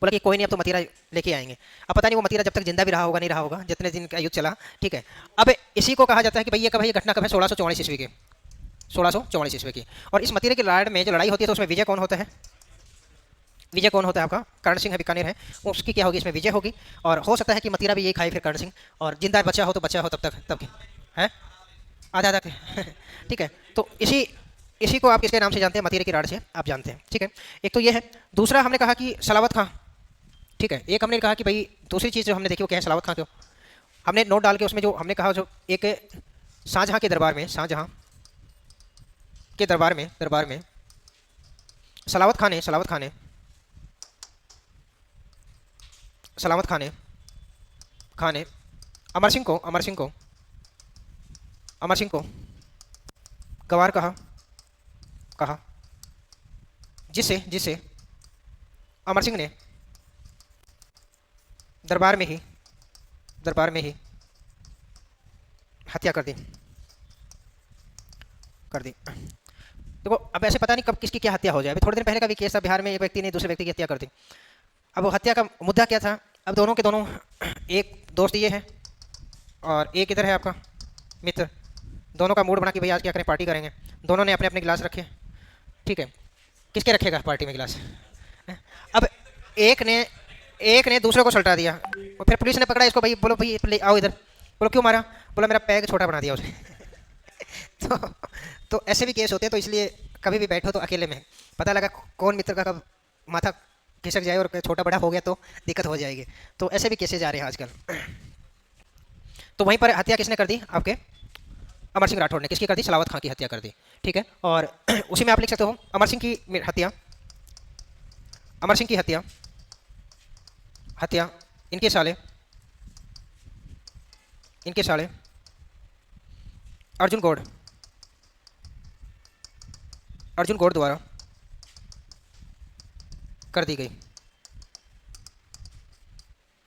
बोला कि कोई नहीं अब तो मतीरा लेके आएंगे। अब पता नहीं वो मतीरा जब तक जिंदा भी रहा होगा नहीं रहा होगा, जितने दिन का युद्ध चला। ठीक है, अब इसी को कहा जाता है कि भाई ये कब है, ये घटना कब है, 1644 ईस्वी की, 1644 ईस्वी की। और इस मतीरे की लड़ाई में जो लड़ाई होती है तो उसमें विजय कौन होता है, विजय कौन होता है, आपका कर्ण सिंह है, बीकानेर है, उसकी क्या होगी, इसमें विजय होगी। और हो सकता है कि मतीरा भी यही खाए फिर कर्ण सिंह, और जिंदा बचा हो तो बचा हो तब तक, तब है आधा आधा ठीक है, तो इसी को आप किसके नाम से जानते हैं, मतीरे की राड़ से आप जानते हैं। ठीक है, एक तो ये है। दूसरा हमने कहा कि सलावत खां, ठीक है। एक हमने कहा कि भाई दूसरी चीज़ जो हमने देखी वो क्या है, सलावत खां। क्यों हमने नोट डाल के उसमें जो हमने कहा, जो एक शाहजहाँ के दरबार में, शाहजहाँ के दरबार में सलावत खां ने अमर सिंह को गवार कहा, जिससे अमर सिंह ने दरबार में ही हत्या कर दी। देखो अब ऐसे पता नहीं कब किसकी क्या हत्या हो जाए। अभी थोड़े दिन पहले का भी केस था, बिहार में एक व्यक्ति ने दूसरे व्यक्ति की हत्या कर दी। अब वो हत्या का मुद्दा क्या था, अब दोनों के दोनों, एक दोस्त ये है और एक इधर है आपका मित्र, दोनों का मूड बना कि भाई आज क्या करें, पार्टी करेंगे। दोनों ने अपने अपने गिलास रखे। ठीक है, किसके रखेगा पार्टी में गिलास। अब एक ने दूसरे को सल्टा दिया, और फिर पुलिस ने पकड़ा इसको, भाई बोलो भाई ले आओ इधर। बोलो क्यों मारा, बोला मेरा पैग छोटा बना दिया उसने। तो ऐसे भी केस होते हैं, तो इसलिए कभी भी बैठो तो अकेले में, पता लगा कौन मित्र का कब माथा खिसक जाए और छोटा बड़ा हो गया तो दिक्कत हो जाएगी। तो ऐसे भी केसेज आ रहे हैं आजकल। तो वहीं पर हत्या किसने कर दी, आपके अमर सिंह राठौड़ ने। किसकी कर दी, सलावत खां की हत्या कर दी। ठीक है, और उसी में आप लिख सकते हो अमर सिंह की हत्या इनके साले अर्जुन गौड़ द्वारा कर दी गई।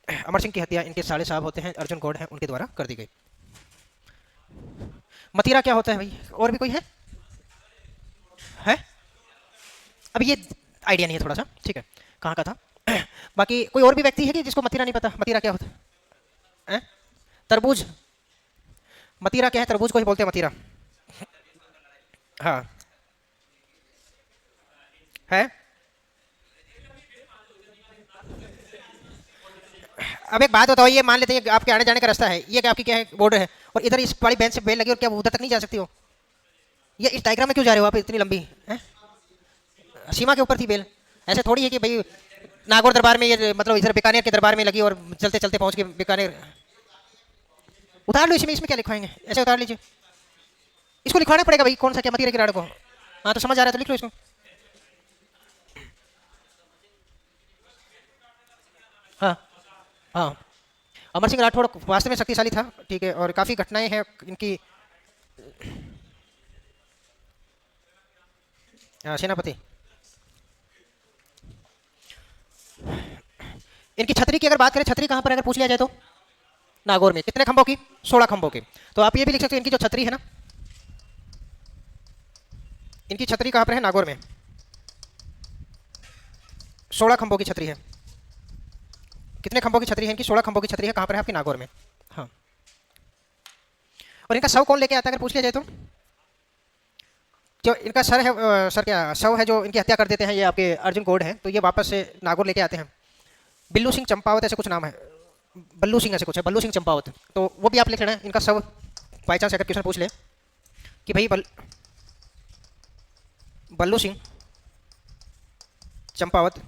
अमर सिंह की हत्या इनके साले साहब होते हैं, अर्जुन गौड़ हैं, उनके द्वारा कर दी गई। मतीरा क्या होता है भाई, और भी कोई है अब ये आइडिया नहीं है थोड़ा सा। ठीक है, कहाँ का था। बाकी कोई और भी व्यक्ति है कि जिसको मतीरा नहीं पता, मतीरा क्या होता है। तरबूज, मतीरा क्या है, तरबूज को ही बोलते हैं मतीरा। हाँ है। अब एक बात बताओ, ये मान लेते हैं आपके आने जाने का रास्ता है, ये क्या आपकी क्या है, बॉर्डर है, और इधर इस वाली बेंच से बेल लगी, और क्या उधर तक नहीं जा सकती हो, ये इस डायग्राम में क्यों जा रहे हो आप इतनी लंबी है। सीमा के ऊपर थी बेल, ऐसे थोड़ी है कि भाई नागौर दरबार में ये मतलब इधर बीकानेर के दरबार में लगी और चलते चलते पहुंच के बीकानेर। उतार लो इसमें, इसमें क्या लिखवाएंगे, ऐसे उतार लीजिए। इसको लिखवाना पड़ेगा भाई, कौन सा क्या मतीरे किराड़ को। हाँ तो समझ आ रहा है तो लिख लो इसको। हाँ हाँ, अमर सिंह राठौड़ वास्तव में शक्तिशाली था, ठीक है, और काफ़ी घटनाएं हैं इनकी। सेनापति, इनकी छतरी की अगर बात करें, छतरी कहाँ पर अगर पूछ लिया जाए तो नागौर में। कितने खंभों की? 16 खंभों की। तो आप ये भी लिख सकते हो इनकी जो छतरी है ना, इनकी छतरी कहाँ पर है? नागौर में। 16 खंभों की छतरी है। कितने खंभों की छतरी है इनकी? 16 खंभों की छतरी है। कहाँ पर है? आपकी नागौर में। हाँ, और इनका शव कौन लेके आता है अगर पूछ लिया जाए तो? जो इनका सर है, सर क्या शव है जो इनकी हत्या कर देते हैं, ये आपके अर्जुन कोड है, तो ये वापस से नागौर लेके आते हैं। बिल्लू सिंह चंपावत ऐसे कुछ नाम है, बल्लू सिंह ऐसे कुछ है, बल्लू सिंह चंपावत। तो वो भी आप लिख लेना इनका शव, बाई चांस अगर क्वेश्चन पूछ ले कि भाई बल्लू सिंह चंपावत,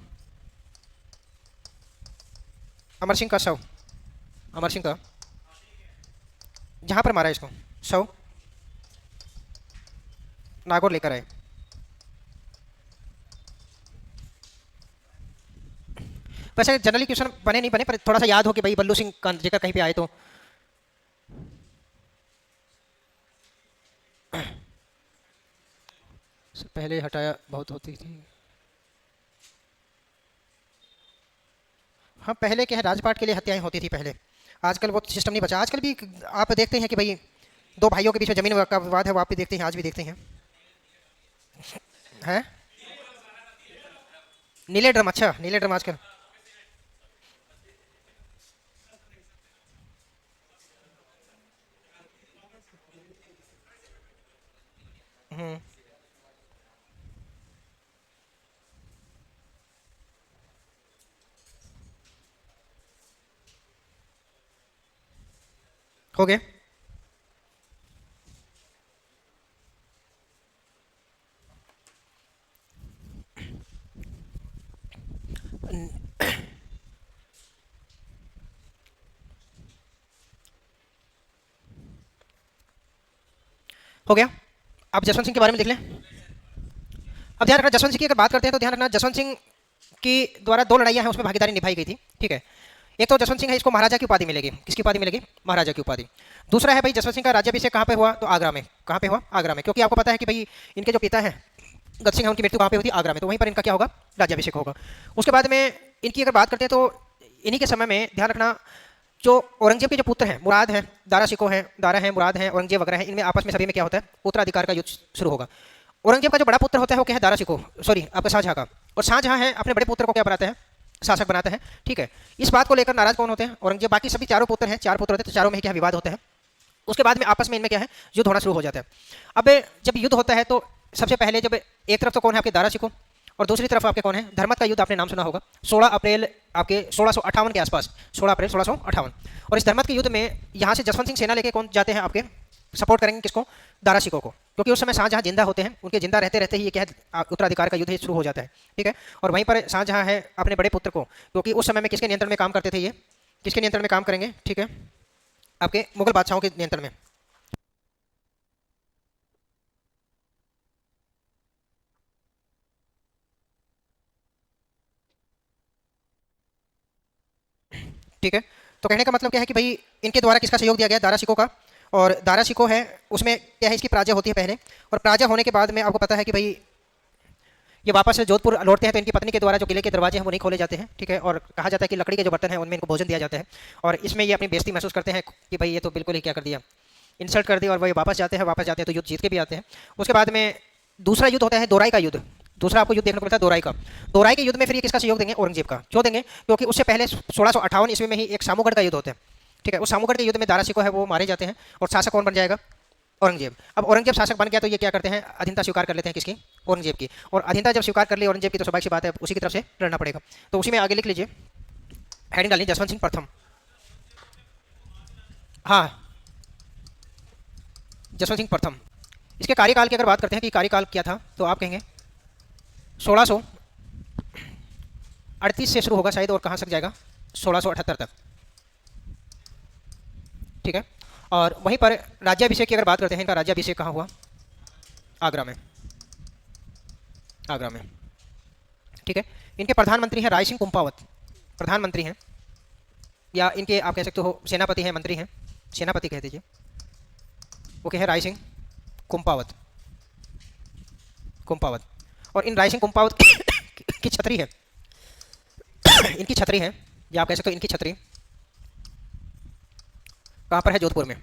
अमर सिंह का शव, अमर सिंह का जहाँ पर मारा है इसको शव नागौर लेकर आए। वैसे जनरली क्वेश्चन बने नहीं बने, पर थोड़ा सा याद हो कि भाई बल्लू सिंह का जिक्र कहीं पे आए तो। पहले हटाया बहुत होती थी। हाँ, पहले क्या है, राजपाट के लिए हत्याएं होती थी पहले। आजकल वो सिस्टम नहीं बचा। आजकल भी आप देखते हैं कि भाई दो भाइयों के बीच में जमीन का विवाद है, वो आप भी देखते हैं, आज भी देखते हैं। हैं नीले ड्रम, अच्छा नीले ड्रम आजकल। हम्म, हो गए। हो गया। अब जसवंत सिंह के बारे में देख लें। अब ध्यान रखना, जसवंत सिंह की अगर बात करते हैं तो ध्यान रखना, जसवंत सिंह की द्वारा 2 लड़ाइयां हैं, उसमें भागीदारी निभाई गई थी, ठीक है। एक तो जसवंत सिंह है, इसको महाराजा की उपाधि मिलेगी। किसकी उपाधि मिलेगी? महाराजा की उपाधि। दूसरा है भाई, जसवंत सिंह का राज्याभिषेक कहाँ पे हुआ? तो आगरा में। कहाँ पे हुआ? आगरा में, क्योंकि आपको पता है कि भाई इनके जो पिता हैं गत सिंह है, उनकी मृत्यु कहाँ पे हुई थी? आगरा में। तो वहीं पर इनका क्या होगा? राज्याभिषेक होगा। उसके बाद में इनकी अगर बात करते हैं तो इन्हीं के समय में ध्यान रखना, जो औरंगजेब के जो पुत्र हैं, मुराद है, दारा शिको है, दारा है, मुराद है, औरंगजेब वगैरह है, इनमें आपस में सभी में क्या होता है? उत्तराधिकार का युद्ध शुरू होगा। औरंगजेब का जो बड़ा पुत्र होता है वो क्या है? दारा शिको, सॉरी आपका शाहजहां का। और शाहजहां है अपने बड़े पुत्र को क्या बनाते हैं? शासक बनाते हैं, ठीक है। इस बात को लेकर नाराज कौन होते हैं? औरंगजेब। बाकी सभी चारों पुत्र हैं, 4 पुत्र होते हैं, तो चारों में क्या विवाद होता है। उसके बाद में आपस में इनमें क्या है? युद्ध होना शुरू हो जाता है। अब जब युद्ध होता है तो सबसे पहले जब एक तरफ तो कौन है? आपके दारा शिको, और दूसरी तरफ आपके कौन है? धर्मत का युद्ध आपने नाम सुना होगा। 16 अप्रैल आपके 1658 के आसपास, 16 अप्रैल 1658। और इस धर्मत के युद्ध में यहाँ से जसवंत सिंह सेना लेके कौन जाते हैं? आपके सपोर्ट करेंगे किसको? दारा शिकोह को, क्योंकि उस समय शाहजहां जिंदा होते हैं। उनके जिंदा रहते रहते ही ये क्या है? उत्तराधिकार का युद्ध शुरू हो जाता है, ठीक है। और वहीं पर शाहजहां है अपने बड़े पुत्र को, क्योंकि उस समय में किसके नियंत्रण में काम करते थे ये? किसके नियंत्रण में काम करेंगे? ठीक है, आपके मुगल बादशाहों के नियंत्रण में। ठीक है, तो कहने का मतलब क्या है कि भाई इनके द्वारा किसका सहयोग दिया गया? दारा शिकोह का। और दारा शिकोह है, उसमें क्या है? इसकी पराजय होती है पहले, और पराजय होने के बाद में आपको पता है कि भाई ये वापस से जोधपुर लौटते हैं, तो इनकी पत्नी के द्वारा जो किले के दरवाजे हैं वो नहीं खोले जाते हैं, ठीक है। और कहा जाता है कि लकड़ी के जो बर्तन हैं उनमें इनको भोजन दिया जाता है, और इसमें ये अपनी बेइज्जती महसूस करते हैं कि भाई ये तो बिल्कुल ही क्या कर दिया, इंसल्ट कर दिया। और वही वापस जाते हैं, वापस जाते हैं तो युद्ध जीत के भी आते हैं। उसके बाद में दूसरा युद्ध होता है दोराई का युद्ध। दूसरा आपको युद्ध देखने को मिलता है दोराई का। दोराई के युद्ध में फिर ये किसका सहयोग देंगे? औरंगजेब का। क्यों देंगे? क्योंकि उससे पहले 1658 ईस्वी में ही एक सामूगढ़ का युद्ध होता है, ठीक है। उस सामूगढ़ के युद्ध में दारा शिकोह है वो मारे जाते हैं, और शासक कौन बन जाएगा? औरंगजेब। अब औरंगजेब शासक बन गया तो ये क्या करते हैं? अधीनता स्वीकार कर लेते हैं, किसकी? औरंगजेब की। और अधीनता जब स्वीकार कर ली औरंगजेब की, तो स्वाभाविक सी बात है उसी की तरफ से लड़ना पड़ेगा। तो उसी में आगे लिख लीजिए, हेडिंग डालिए जसवंत सिंह प्रथम। हाँ, जसवंत सिंह प्रथम। इसके कार्यकाल की अगर बात करते हैं कि कार्यकाल क्या था, तो आप कहेंगे 1600 38 से शुरू होगा शायद और कहाँ तक जाएगा 1678 तक, ठीक है। और वहीं पर राज्याभिषेक की अगर बात करते हैं, इनका राज्याभिषेक कहाँ हुआ? आगरा में, आगरा में, ठीक है। इनके प्रधानमंत्री हैं राय सिंह कुंपावत, प्रधानमंत्री हैं, या इनके आप कह सकते हो सेनापति हैं, मंत्री हैं, सेनापति कह दीजिए, वो क्या है? राय सिंह कुंपावत, कुंपावत। और इन राय सिंह कुंपावत की छतरी है, इनकी छतरी है, या आप कह सकते हो इनकी छतरी कहाँ पर है? जोधपुर में।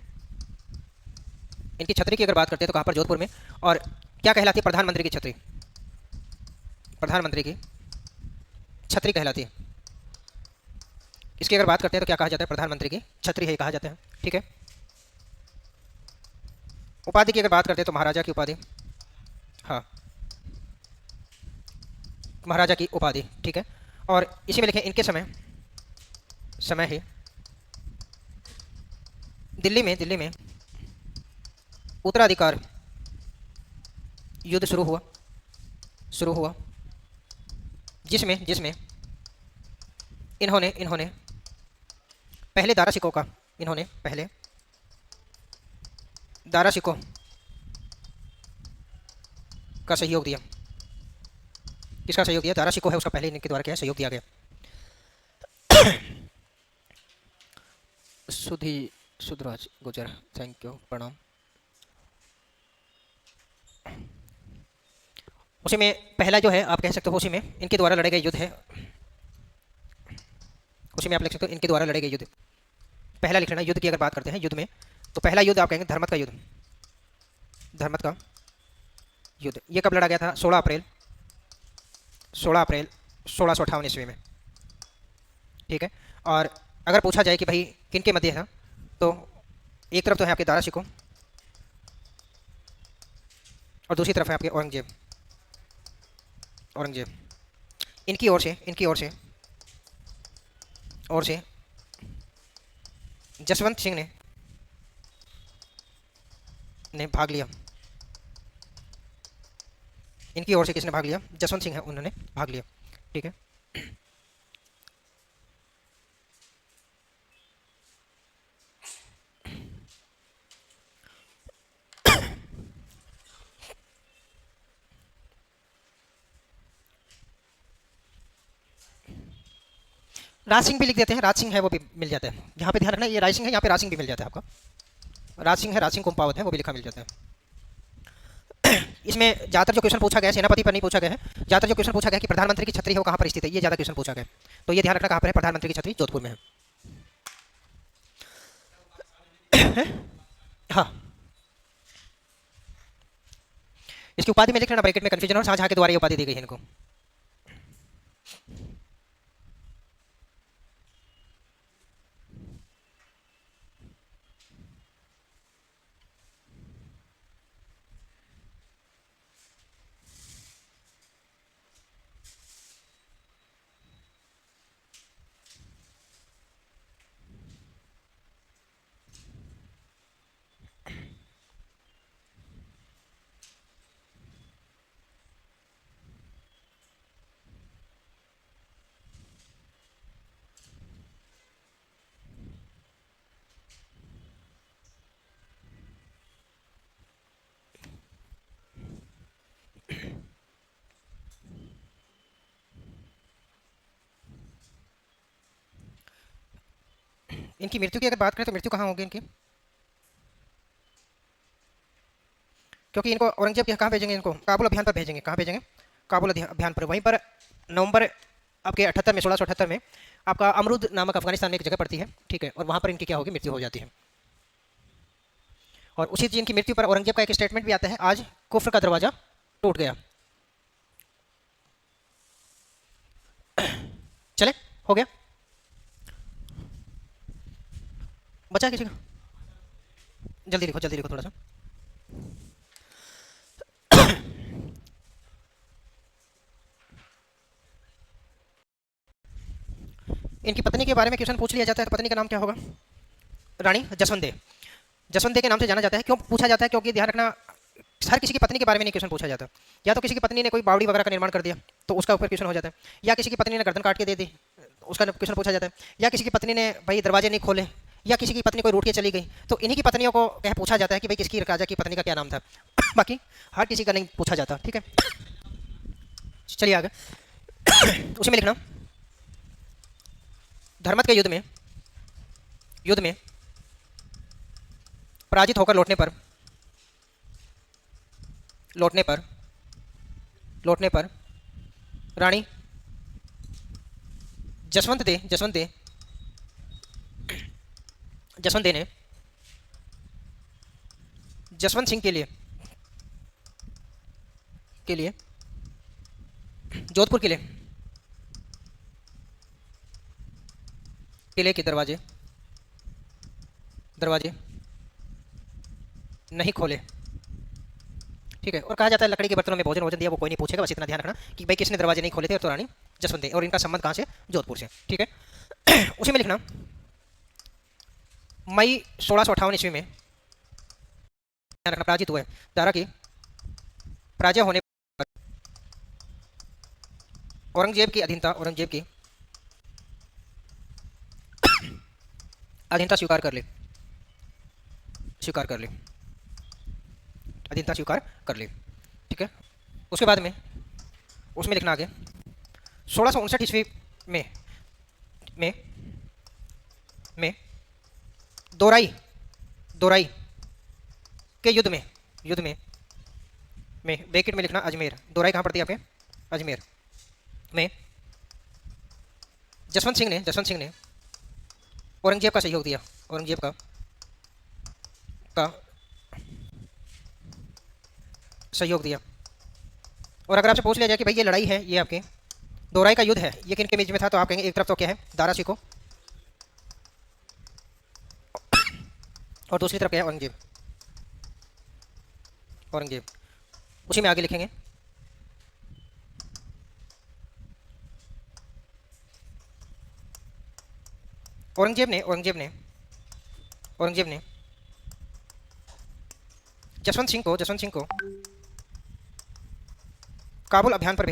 इनकी छतरी की अगर बात करते हैं तो कहाँ पर? जोधपुर में। और क्या कहलाती है? प्रधानमंत्री की छतरी, प्रधानमंत्री की छतरी कहलाती है। इसकी अगर बात करते हैं तो क्या कहा जाता है? प्रधानमंत्री की छतरी है कहा जाता है, ठीक है। उपाधि की अगर बात करते हैं तो महाराजा की उपाधि, हाँ, महाराजा की उपाधि, ठीक है। और इसी में लिखें इनके समय, समय ही दिल्ली में उत्तराधिकार युद्ध शुरू हुआ, जिसमें इन्होंने पहले दारा सिकों का, इन्होंने पहले दारा सिकों का सहयोग दिया। किसका सहयोग दिया? दारा सिकों है उसका पहले इनके द्वारा क्या है? सहयोग दिया गया। सुधराज गुजर, थैंक यू, प्रणाम। उसी में पहला जो है आप कह सकते हो, उसी में इनके द्वारा लड़े गए युद्ध है, उसी में आप लिख सकते हो इनके द्वारा लड़े गए युद्ध। पहला लिख लेना, युद्ध की अगर बात करते हैं, युद्ध में तो पहला युद्ध आप कहेंगे धर्मत का युद्ध, धर्मत का युद्ध। ये कब लड़ा गया था? 16 अप्रैल 1658 ईस्वी में, ठीक है। और अगर पूछा जाए कि भाई किन के मध्य है, तो एक तरफ तो है आपके दारा सिकों और दूसरी तरफ है आपके औरंगजेब, इनकी ओर से जसवंत सिंह ने भाग लिया। इनकी ओर से किसने भाग लिया? जसवंत सिंह है, उन्होंने भाग लिया, ठीक है। राज सिंह भी लिख देते हैं, राज सिंह है वो भी मिल जाता है। यहाँ पे ध्यान रखना, ये राज सिंह है, यहाँ पे राज सिंह भी मिल जाता है आपका। राज सिंह है, राज सिंह कुंपावत है, वो भी लिखा मिल जाता है। इसमें ज़्यादातर जो क्वेश्चन पूछा गया है सेनापति पर नहीं पूछा गया है, ज़्यादातर जो क्वेश्चन पूछा गया कि प्रधानमंत्री की छतरी है वो कहाँ पर स्थित है, ये ज़्यादा क्वेश्चन पूछा गया। तो ये ध्यान रखना कहाँ पर है? प्रधानमंत्री की छतरी जोधपुर में है। हाँ, इसकी उपाधि में लिख लेना ब्रैकेट में, कंफ्यूजन और शाहजहां के द्वारा ये उपाधि दी गई है इनको। इनकी मृत्यु की अगर बात करें तो मृत्यु कहाँ होगी इनकी? क्योंकि इनको औरंगजेब कहाँ भेजेंगे? इनको काबुल अभियान पर भेजेंगे। कहाँ भेजेंगे? काबुल अभियान पर। वहीं पर नवंबर आपके 78 में, 1678 में आपका अमरूद नामक अफगानिस्तान में एक जगह पड़ती है, ठीक है। और वहाँ पर इनकी क्या होगी? मृत्यु हो जाती है। और उसी दिन की मृत्यु पर औरंगजेब का एक स्टेटमेंट भी आता है, आज कुफ्र का दरवाजा टूट गया। चले, हो गया? बचा किसी का? जल्दी लिखो थोड़ा सा। इनकी पत्नी के बारे में क्वेश्चन पूछ लिया जाता है, तो पत्नी का नाम क्या होगा? रानी जसवंत दे के नाम से जाना जाता है। क्यों पूछा जाता है? क्योंकि ध्यान रखना, हर किसी की पत्नी के बारे में नहीं क्वेश्चन पूछा जाता। या तो किसी की पत्नी ने कोई बावड़ी वगैरह का निर्माण कर दिया, तो उसका ऊपर क्वेश्चन हो जाता है। या किसी की पत्नी ने गर्दन काट के दे दी, उसका क्वेश्चन पूछा जाता है। या किसी की पत्नी ने भाई दरवाजे नहीं खोले, या किसी की पत्नी कोई रूठ के चली गई, तो इन्हीं की पत्नियों को कह पूछा जाता है कि भाई किसकी राजा की पत्नी का क्या नाम था। बाकी हर किसी का नहीं पूछा जाता, ठीक है। चलिए आगे। उसी में लिखना, धर्मत के युद्ध में पराजित होकर लौटने पर रानी जसवंत दे ने जसवंत सिंह के लिए जोधपुर किले के दरवाजे नहीं खोले, ठीक है। और कहा जाता है लकड़ी के बर्तनों में भोजन दिया, वो कोई नहीं पूछेगा, बस इतना ध्यान रखना कि भाई किसने दरवाजे नहीं खोले थे, तो रानी जसवंत दे, और इनका संबंध कहाँ से, जोधपुर से, ठीक है। उसी में लिखना, मई 1658 ईस्वी में ध्यान रखना पराजित हुआ है, दारा की पराजय होने पर औरंगजेब की अधीनता स्वीकार कर ली, ठीक है। उसके बाद में उसमें लिखना आगे, 1659 ईस्वी में दोराई के युद्ध में ब्रैकेट में लिखना अजमेर, दोराई कहाँ पड़ती है आपके, अजमेर में जसवंत सिंह ने औरंगजेब का सहयोग दिया, औरंगजेब का सहयोग दिया। और अगर आपसे पूछ लिया जाए कि भाई ये लड़ाई है, ये आपके दोराई का युद्ध है, ये किन के बीच में था, तो आप कहेंगे एक तरफ तो क्या है, दारा सिकों, और दूसरी तरफ क्या है, औरंगजेब। उसी में आगे लिखेंगे, औरंगजेब ने जसवंत सिंह को काबुल अभियान पर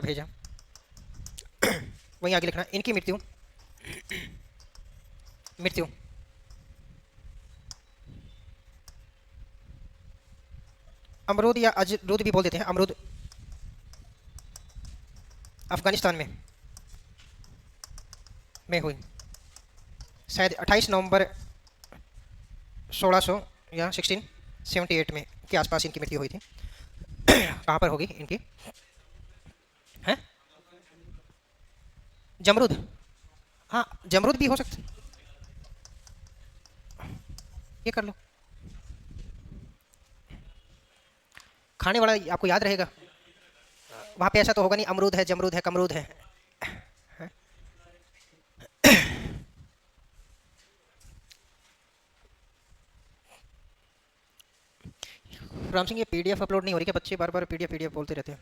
भेजा। वहीं आगे लिखना, इनकी मृत्यु अमरूद या अजरूद भी बोल देते हैं, अमरूद अफगानिस्तान में हुई, शायद 28 नवंबर 1600 या 1678 में के आसपास इनकी मृत्यु हुई थी। कहाँ पर होगी इनकी, हैं, जमरूद, हाँ जमरूद भी हो सकता, ये कर लो, खाने वाला आपको याद रहेगा। वहाँ पे ऐसा तो होगा नहीं अमरूद है, जमरूद है, कमरूद है। राम सिंह, ये पीडीएफ अपलोड नहीं हो रही क्या? बच्चे बार बार पीडीएफ बोलते रहते हैं।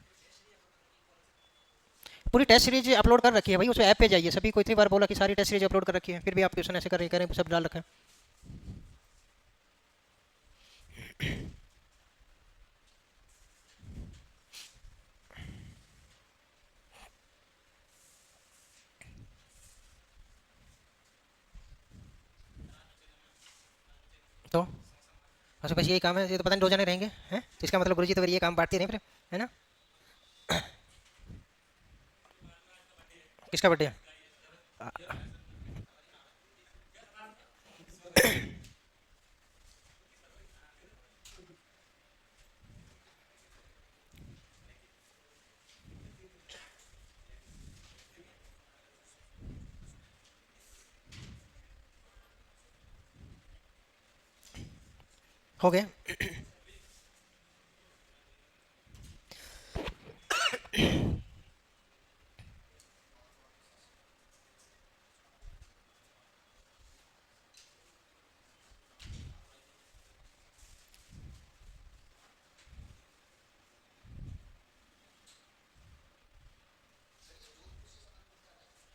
पूरी टेस्ट सीरीज अपलोड कर रखी है भाई, उस ऐप पे जाइए, सभी को इतनी बार बोला कि सारी टेस्ट सीरीज अपलोड कर रखी है, फिर भी आप क्वेश्चन ऐसे कर रहे हैं, सब डाल रखा है। तो अच्छा बस यही काम है, ये तो पता नहीं 2 जने रहेंगे हैं, तो इसका मतलब गुरुजी तो फिर ये काम बांटते नहीं फिर, है ना। किसका बर्थडे है? हो गया।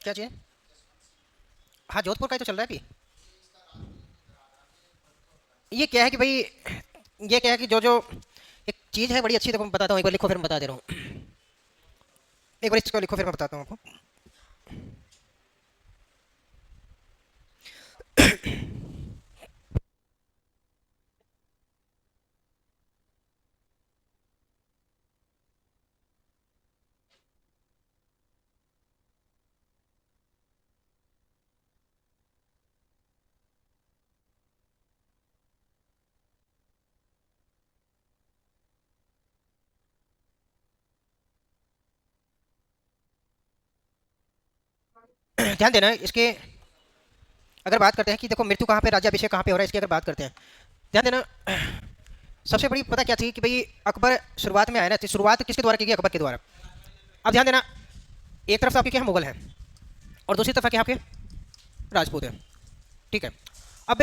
क्या चाहिए? हाँ जोधपुर का ही तो चल रहा है अभी। ये क्या है कि भाई, ये क्या है कि जो जो एक चीज़ है बड़ी अच्छी, देखो मैं बताता हूँ, एक बार लिखो फिर मैं बता दे रहा हूँ। एक बार इसको लिखो फिर मैं बताता हूँ आपको। ध्यान देना इसके, अगर बात करते हैं कि देखो मृत्यु कहाँ पे, राज्याभिषेक कहाँ पे हो रहा है, इसकी अगर बात करते हैं, ध्यान देना। सबसे बड़ी पता क्या थी कि भाई अकबर शुरुआत में आया ना, तो शुरुआत किसके द्वारा की गई, अकबर के द्वारा। अब ध्यान देना, एक तरफ तो आपके क्या है, मुगल है, और दूसरी तरफ क्या आपके राजपूत है, ठीक है। अब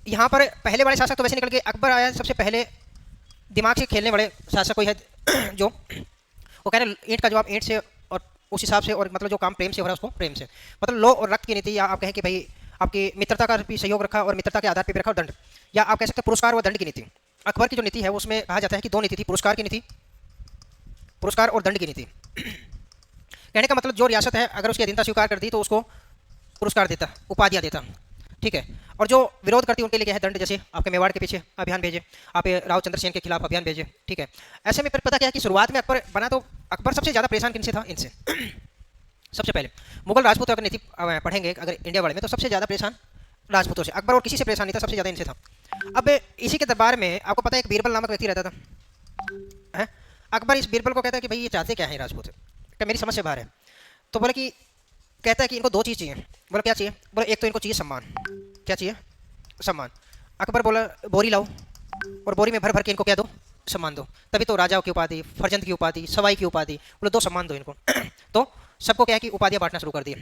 यहाँ पर पहले वाले शासक तो वैसे निकल गए, अकबर आया सबसे पहले, दिमाग से खेलने वाले शासक कोई है जो वो कह रहे ईंट का जवाब ईंट से, और उस हिसाब से, और मतलब जो काम प्रेम से हो रहा है उसको प्रेम से, मतलब लो और रक्त की नीति, या आप कहें कि भाई आपकी मित्रता का भी सहयोग रखा और मित्रता के आधार पर भी रखा, और दंड, या आप कह सकते हैं पुरस्कार व दंड की नीति। अकबर की जो नीति है उसमें कहा जाता है कि दो नीति थी, पुरस्कार की नीति, पुरस्कार और दंड की नीति। कहने का मतलब जो रियासत है अगर उसकी अधीनता स्वीकार कर दी तो उसको पुरस्कार देता, उपाधियाँ देता, ठीक है। और जो विरोध करती उनके लिए क्या है, दंड, जैसे आपके मेवाड़ के पीछे अभियान भेजे, आप राव चंद्रसेन के खिलाफ अभियान भेजे, ठीक है। ऐसे में फिर पता क्या है कि शुरुआत में अकबर बना तो अकबर सबसे ज़्यादा परेशान किनसे था, इनसे। सबसे पहले मुगल राजपूत अगर नीति पढ़ेंगे अगर इंडिया वाले में, तो सबसे ज़्यादा परेशान राजपूतों से, अकबर और किसी से परेशान नहीं था, सबसे ज़्यादा इनसे था। अब इसी के दरबार में आपको पता है एक बीरबल नामक व्यक्ति रहता था, है? अकबर इस बीरबल को कहता है कि भाई ये चाहते क्या है राजपूत, क्या मेरी समझ से बाहर है। तो बोले कि, कहता है कि इनको दो चीज़ चाहिए। बोला क्या चाहिए, बोले एक तो इनको चाहिए सम्मान, क्या चाहिए, सम्मान। अकबर बोला बोरी लाओ, और बोरी में भर भर के इनको क्या दो, सम्मान दो, तभी तो राजाओं की उपाधि, फर्जंद की उपाधि, सवाई की उपाधि, बोले दो सम्मान दो इनको। तो सबको क्या है कि उपाधियाँ बांटना शुरू कर दिए।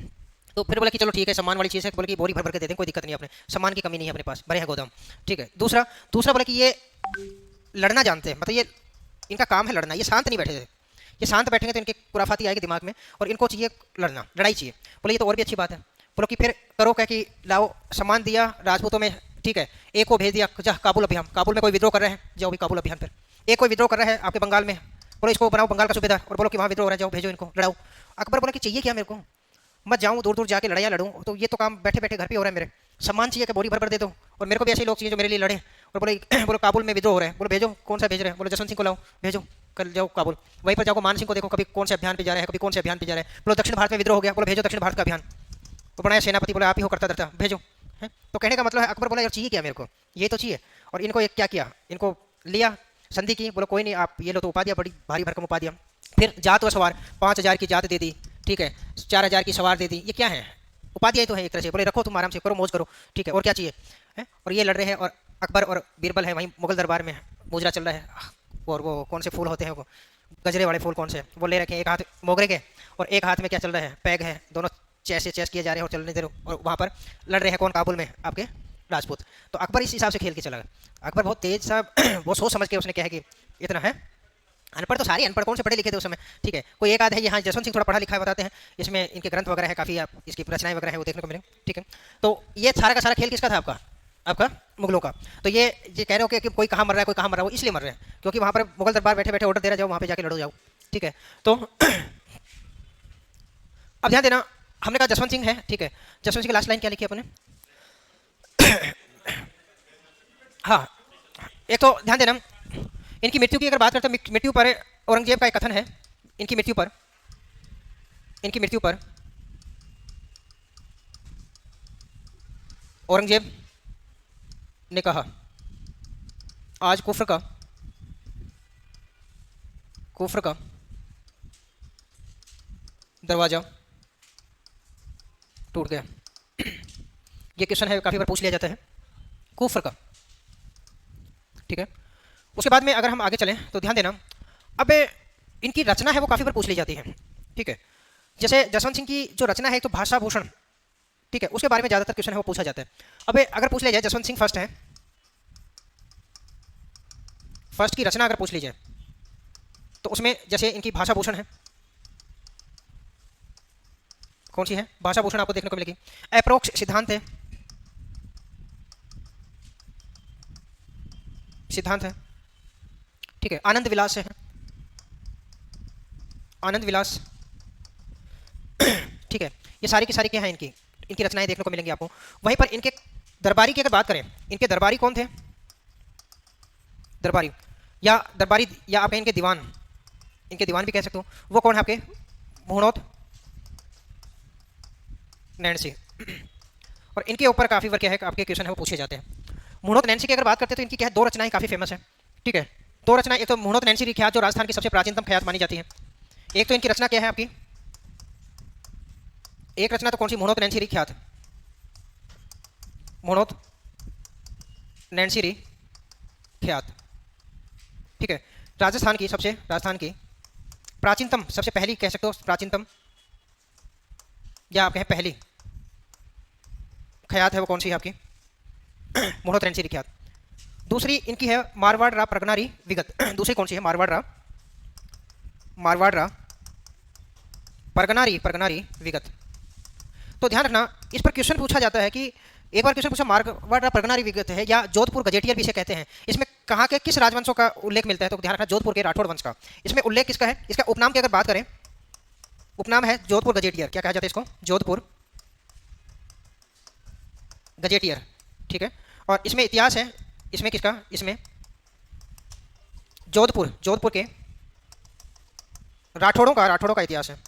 तो फिर बोला कि चलो ठीक है, सम्मान वाली चीज़ है, बोले कि बोरी भर भर के दे दें, कोई दिक्कत नहीं है, अपने सम्मान की कमी नहीं है अपने पास, भरे है गोदाम, ठीक है। दूसरा दूसरा बोला कि ये लड़ना जानते हैं, मतलब ये इनका काम है लड़ना, ये शांत नहीं बैठे थे, ये शांत बैठेंगे तो इनके खुराफाती आएगी दिमाग में, और इनको चाहिए लड़ना, लड़ाई चाहिए। बोले ये तो और भी अच्छी बात है। बोलो कि फिर करो क्या कि लाओ, सम्मान दिया राजपूतों में, ठीक है। एक को भेज दिया जा काबुल अभियान, काबुल में कोई विद्रोह कर रहे हैं, जाओ भी काबुल अभियान पर। एक कोई विद्रोह कर रहा है आपके बंगाल में, बोलो इसको बनाओ बंगाल का सूबेदार, और बोलो कि वहाँ विद्रोह हो रहा है, जाओ भेजो इनको, लड़ाओ। अकबर बोला कि चाहिए क्या मेरे को, मत जाऊँ दूर दूर जाके लड़ाइयाँ लड़ूँ, तो ये तो काम बैठे बैठे घर पे हो रहा है मेरे। सम्मान चाहिए कि बोरी भर भर दे दो, और मेरे को भी ऐसे लोग चाहिए जो मेरे लिए लड़े। और बोले बोलो काबुल में विद्रोह हो रहा है, बोलो भेजो, कौन सा भेज रहे हैं, बोलो जसवंत सिंह को लाओ, भेजो, कल जाओ काबुल। वहीं पर जाओ मान सिंह को देखो, कभी कौन से अभियान पे जा रहे हैं, कभी कौन से अभियान पे जा रहे हैं। बोलो दक्षिण भारत में विद्रोह हो गया, बोलो भेजो दक्षिण भारत का अभियान, वो बनाया सेनापति, बोला आप ही हो करता धरता, भेजो, है। तो कहने का मतलब है अकबर बोला यार चाहिए क्या मेरे को, ये तो चाहिए। और इनको एक क्या किया, इनको लिया, संधि की, बोलो कोई नहीं आप ये लो, तो उपाधियाँ बड़ी भारी भरकम उपाधियाँ। फिर जात व सवार 5,000 की जात दे दी, ठीक है, 4,000 की सवार दे दी, ये क्या है, उपाधियाँ तो है एक तरह से। बोले रखो तुम आराम से, करो मौज करो, ठीक है, और क्या चाहिए, है। और ये लड़ रहे हैं, और अकबर और बीरबल है वहीं मुगल दरबार में, मुजरा चल रहा है, और वो कौन से फूल होते हैं वो गजरे वाले फूल कौन से, वो ले रखे हैं एक हाथ मोगरे के, और एक हाथ में क्या चल रहा है, पैग है, दोनों चेस चेस किए जा रहे हैं, और चलने दे रहे, और वहाँ पर लड़ रहे हैं कौन, काबुल में आपके राजपूत। तो अकबर इस हिसाब से खेल के चला गया। अकबर बहुत तेज सा वो सोच समझ के उसने क्या है कि इतना है, अनपढ़ तो सारे अनपढ़, कौन से पढ़े लिखे थे उस समय, ठीक है। कोई एक आध है, यहाँ जसवंत सिंह थोड़ा पढ़ा लिखा है, बताते हैं इसमें इनके ग्रंथ वगैरह है काफ़ी, आप इसकी रचनाएं वगैरह है वो देखने को मिले, ठीक है। तो ये सारा का सारा खेल किसका था, आपका आपका मुगलों का। तो ये कह रहे हो कि कोई कहाँ मर रहा है, कोई कहाँ मर रहा है, वो इसलिए मर रहे हैं क्योंकि वहाँ पर मुगल दरबार बैठे बैठे ऑर्डर दे रहा, जाओ वहाँ पे जाके लड़ो जाओ, ठीक है। तो अब ध्यान देना, हमने कहा जसवंत सिंह है, ठीक है। जसवंत सिंह की लास्ट लाइन क्या लिखी है अपने, हाँ, एक तो ध्यान देना, इनकी मृत्यु की अगर बात करते हैं, मृत्यु पर औरंगजेब का एक कथन है, इनकी मृत्यु पर, इनकी मृत्यु पर औरंगजेब ने कहा आज कुफ्र का दरवाजा टूट गया। ये क्वेश्चन है, काफ़ी बार पूछ लिया जाता है, कुफ्र का, ठीक है। उसके बाद में अगर हम आगे चलें तो ध्यान देना, अब इनकी रचना है वो काफ़ी बार पूछ ली जाती है, ठीक है। जैसे जसवंत सिंह की जो रचना है तो भाषा भूषण, ठीक है, उसके बारे में ज़्यादातर क्वेश्चन है वो पूछा जाता है। अब अगर पूछ लिया जाए जसवंत सिंह फर्स्ट है, फर्स्ट की रचना अगर पूछ ली जाए तो उसमें जैसे इनकी भाषा भूषण है, कौन सी है, भाषा भूषण आपको देखने को मिलेगी। अप्रोक्ष सिद्धांत है, सिद्धांत है, ठीक है, आनंद विलास से है, आनंद विलास। ठीक है, ये सारी की सारी क्या है, इनकी इनकी रचनाएं देखने को मिलेंगी आपको। वहीं पर इनके दरबारी की अगर बात करें, इनके दरबारी कौन थे, दरबारी या आप कहें इनके दीवान, इनके दीवान भी कह सकते हो, वो कौन है आपके, मुहणोत नैन्सी। और इनके ऊपर काफ़ी बार क्या है आपके क्वेश्चन है वो पूछे जाते हैं। मुहणोत नैन्सी की अगर बात करते हैं तो इनकी क्या है, दो रचनाएं काफ़ी फेमस है। ठीक है, दो रचनाएं, एक तो मुहणोत नैन्सी की ख्यात जो राजस्थान की सबसे प्राचीनतम ख्यात मानी जाती है। एक तो इनकी रचना क्या है आपकी, एक रचना तो कौन सी, मुहणोत नैन्सी ख्यात, मुहणोत नैन्सी ख्यात। ठीक है, राजस्थान की सबसे, राजस्थान की प्राचीनतम, सबसे पहली कह सकते हो प्राचीनतम, या आप कहें पहली ख्यात है वो कौन सी है आपकी, मुहणोत नैन्सी ख्यात। दूसरी इनकी है मारवाड़ रा प्रगनारी विगत। दूसरी कौन सी है, मारवाड़ रा परगनारी विगत। तो ध्यान रखना, इस पर क्वेश्चन पूछा जाता है कि एक बार क्वेश्चन पूछा मारवाड़ रा परगनारी विगत है या जोधपुर गजेटियर भी इसे कहते हैं, इसमें कहाँ के किस राजवंशों का उल्लेख मिलता है, तो ध्यान रखना जोधपुर के राठौड़ वंश का। इसमें उल्लेख किसका है, इसका उपनाम की अगर बात करें, उपनाम है जोधपुर गजेटियर। क्या कहा जाता है इसको, जोधपुर गजेटियर। ठीक है, और इसमें इतिहास है, इसमें किसका, इसमें जोधपुर के राठौड़ों का इतिहास है।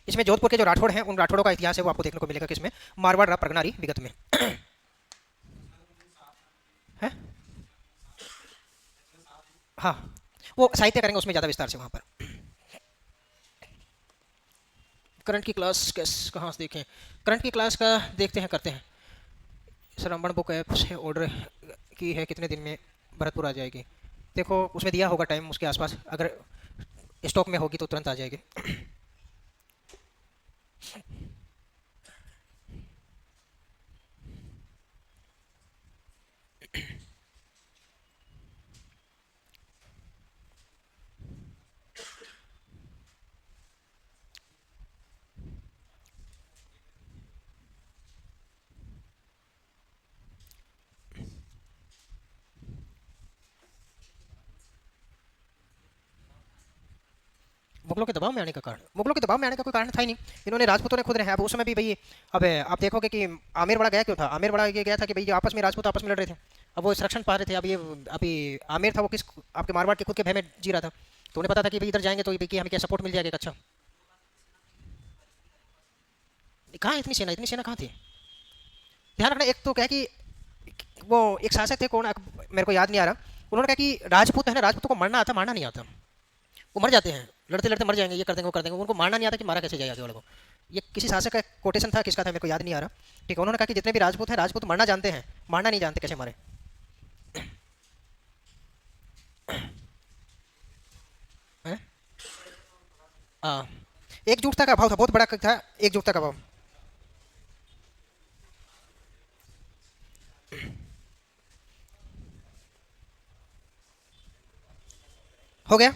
इसमें जोधपुर के जो राठौड़ हैं उन राठौड़ों का इतिहास है वो आपको देखने को मिलेगा किसमें, मारवाड़ रा प्रगनारी विगत में। है, हाँ, वो साहित्य करेंगे उसमें ज़्यादा विस्तार से वहाँ पर। करंट की क्लास कहाँ से देखें, करंट की क्लास का देखते हैं, करते हैं। श्रवण बुक ऐप से ऑर्डर की है, कितने दिन में भरतपुर आ जाएगी। देखो उसमें दिया होगा टाइम उसके आसपास, अगर स्टॉक में होगी तो तुरंत आ जाएगी। मुगलों के दबाव में आने का कारण, मुगलों के दबाव में आने का कोई कारण था ही नहीं, इन्होंने राजपूतों ने खुद रहे। अब उस समय भी भाई, अब आप देखोगे कि आमेर बड़ा गया क्यों था, आमेर बड़ा ये गया था कि भाई आपस में राजपूत आपस में लड़ रहे थे, अब वो संरक्षण पा रहे थे। अब ये अभी आमेर था वो किस, आपके मारवाड़ के खुद के भय में जी रहा था, तो उन्हें पता था कि भाई इधर जाएंगे तो कि हमें क्या सपोर्ट मिल जाएगा। अच्छा, कहाँ इतनी सेना कहाँ थी। ध्यान रखना, एक तो क्या है कि वो एक शासक थे, कौन मेरे को याद नहीं आ रहा, उन्होंने कहा कि राजपूत है ना, राजपूतों को मरना आता, मारना नहीं आता, वो मर जाते हैं, लड़ते लड़ते मर जाएंगे, ये कर देंगे वो कर देंगे, उनको मारना नहीं आता कि मारा कैसे जाए आगे वाले को। ये किसी शासक का कोटेशन था, किसका था मेरे को याद नहीं आ रहा। ठीक है, उन्होंने कहा कि जितने भी राजपूत हैं, राजपूत मरना जानते हैं, मारना नहीं जानते कैसे मारे। हैं? हाँ, एकजुटता का अभाव था, बहुत बड़ा था एकजुटता का अभाव। हो गया,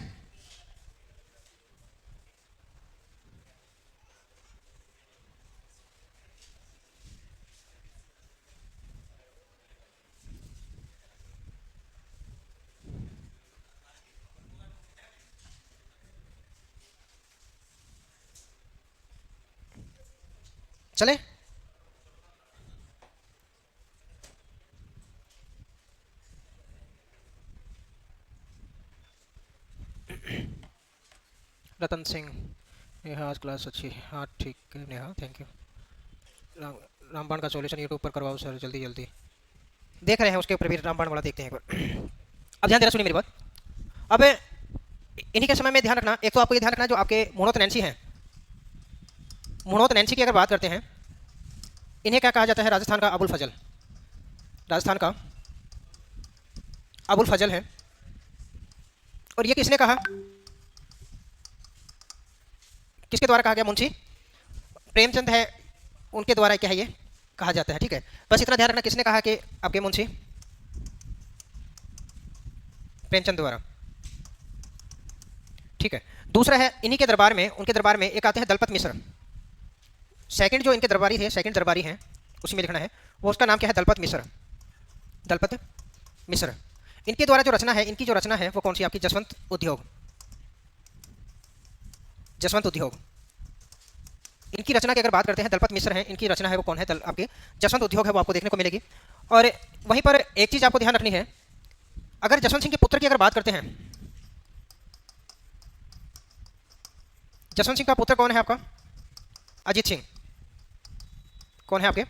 चले। रतन सिंह, नेहा आज क्लास अच्छी, हाँ ठीक है नेहा, थैंक यू। राम रामबाण का सॉल्यूशन यूट्यूब पर करवाओ सर, जल्दी जल्दी। देख रहे हैं उसके ऊपर भी, रामबाण वाला देखते हैं एक बार। अब ध्यान देना, सुनिए मेरी बात। अब इन्हीं के समय में ध्यान रखना, एक तो आपको ये ध्यान रखना जो आपके मुहणोत नैन्सी हैं, मुहणोत नैन्सी की अगर बात करते हैं, इन्हें क्या कहा जाता है, राजस्थान का अबुल फजल, राजस्थान का अबुल फजल है। और ये किसने कहा, किसके द्वारा कहा गया, मुंशी प्रेमचंद है, उनके द्वारा क्या है ये कहा जाता है। ठीक है, बस इतना ध्यान रखना, किसने कहा कि आपके मुंशी प्रेमचंद द्वारा। ठीक है, दूसरा है इन्हीं के दरबार में, उनके दरबार में एक आते हैं दलपत मिश्र। सेकंड जो इनके दरबारी थे, सेकंड दरबारी हैं, उसी में लिखना है, वो उसका नाम क्या है, दलपत मिश्र, दलपत मिश्र। इनके द्वारा जो रचना है, इनकी जो रचना है वो कौन सी आपकी? जसवंत उद्योग। जसवंत उद्योग इनकी रचना की अगर बात करते हैं, दलपत मिश्र हैं, इनकी रचना है वो कौन है? आपके जसवंत उद्योग है, वो आपको देखने को मिलेगी। और वहीं पर एक चीज आपको ध्यान रखनी है, अगर जसवंत सिंह के पुत्र की अगर बात करते हैं, जसवंत सिंह का पुत्र कौन है आपका? अजीत सिंह। कौन है आपके?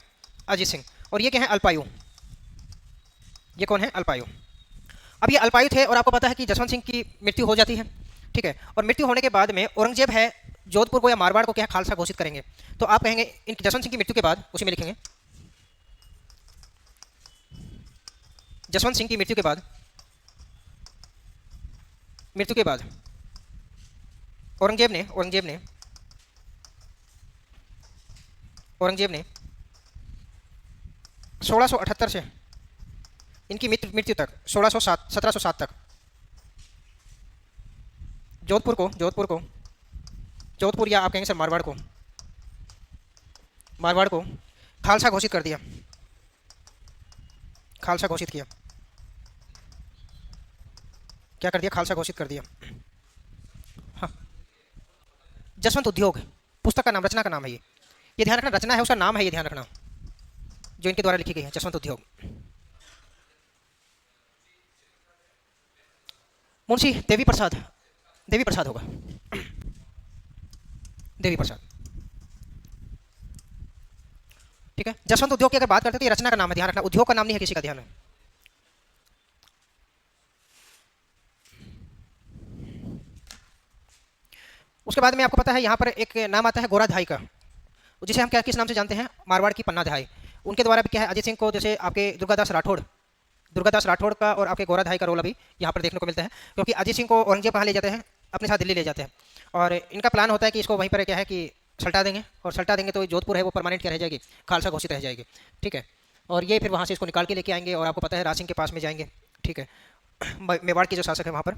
अजीत सिंह। और ये क्या है? अल्पायु। ये कौन है? अल्पायु। अब ये अल्पायु थे और आपको पता है कि जसवंत सिंह की मृत्यु हो जाती है, ठीक है। और मृत्यु होने के बाद में औरंगजेब है जोधपुर को या मारवाड़ को क्या खालसा घोषित करेंगे। तो आप कहेंगे इन जसवंत सिंह की मृत्यु के बाद, उसी में लिखेंगे जसवंत सिंह की मृत्यु के बाद, मृत्यु के बाद औरंगजेब ने औरंगजेब ने 1678 से इनकी मृत्यु तक 1707 तक जोधपुर या आप कहेंगे सर मारवाड़ को खालसा घोषित कर दिया। खालसा घोषित किया। क्या कर दिया? खालसा घोषित कर दिया। हाँ, जसवंत उद्योग पुस्तक का नाम, रचना का नाम है ये ध्यान रखना, रचना है उसका नाम है, ये ध्यान रखना, जो इनके द्वारा लिखी गई है, जसवंत उद्योग। मुंशी देवी प्रसाद होगा, देवी प्रसाद, ठीक है। जसवंत उद्योग की अगर बात करते हैं तो ये रचना का नाम है, ध्यान रखना, उद्योग का नाम नहीं है किसी का, ध्यान है। उसके बाद में आपको पता है यहाँ पर एक नाम आता है गोराधाई का, जिसे हम क्या किस नाम से जानते हैं? मारवाड़ की पन्नाधाई। उनके द्वारा भी क्या है? अजीत सिंह को जैसे आपके दुर्गादास राठौड़ का और आपके गोराधाई का रोल अभी यहाँ पर देखने को मिलता है, क्योंकि अजीत सिंह को औरंगजेब कहाँ ले जाते हैं? अपने साथ दिल्ली ले जाते हैं। और इनका प्लान होता है कि इसको वहीं पर क्या है कि सल्टा देंगे, और सल्टा देंगे तो जोधपुर है वो परमानेंट क्या रह जाएगी? खालसा घोषित रह जाएगी, ठीक है। और ये फिर वहाँ से इसको निकाल के लेके आएंगे और आपको पता है राज सिंह के पास में जाएंगे, ठीक है, मेवाड़ के जो शासक है वहाँ पर।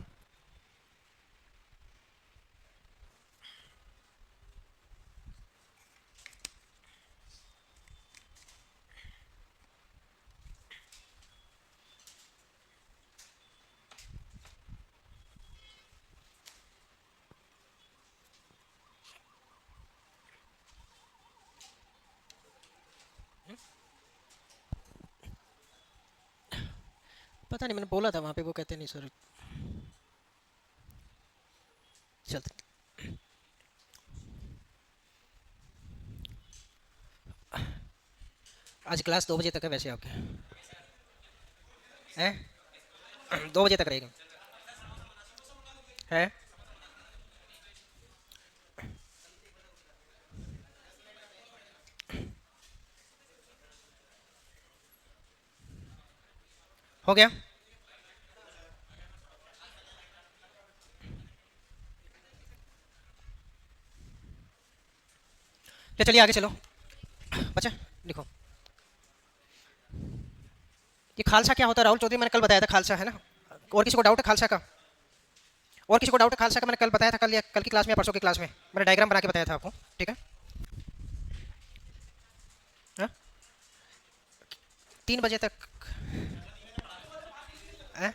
पता नहीं, मैंने बोला था वहाँ पे, वो कहते नहीं सर चलते। आज क्लास 2 बजे तक है वैसे आपके, हैं? 2 बजे तक रहेगी, है? हो गया? तो चलिए आगे चलो। बच्चा लिखो, ये खालसा क्या होता है? राहुल चौधरी, मैंने कल बताया था खालसा है ना। और किसी को डाउट है खालसा का? और किसी को डाउट है खालसा का? मैंने कल बताया था, कल की क्लास में या परसों की क्लास में मैंने डायग्राम बना के बताया था आपको, ठीक है। हाँ? 3 बजे तक है?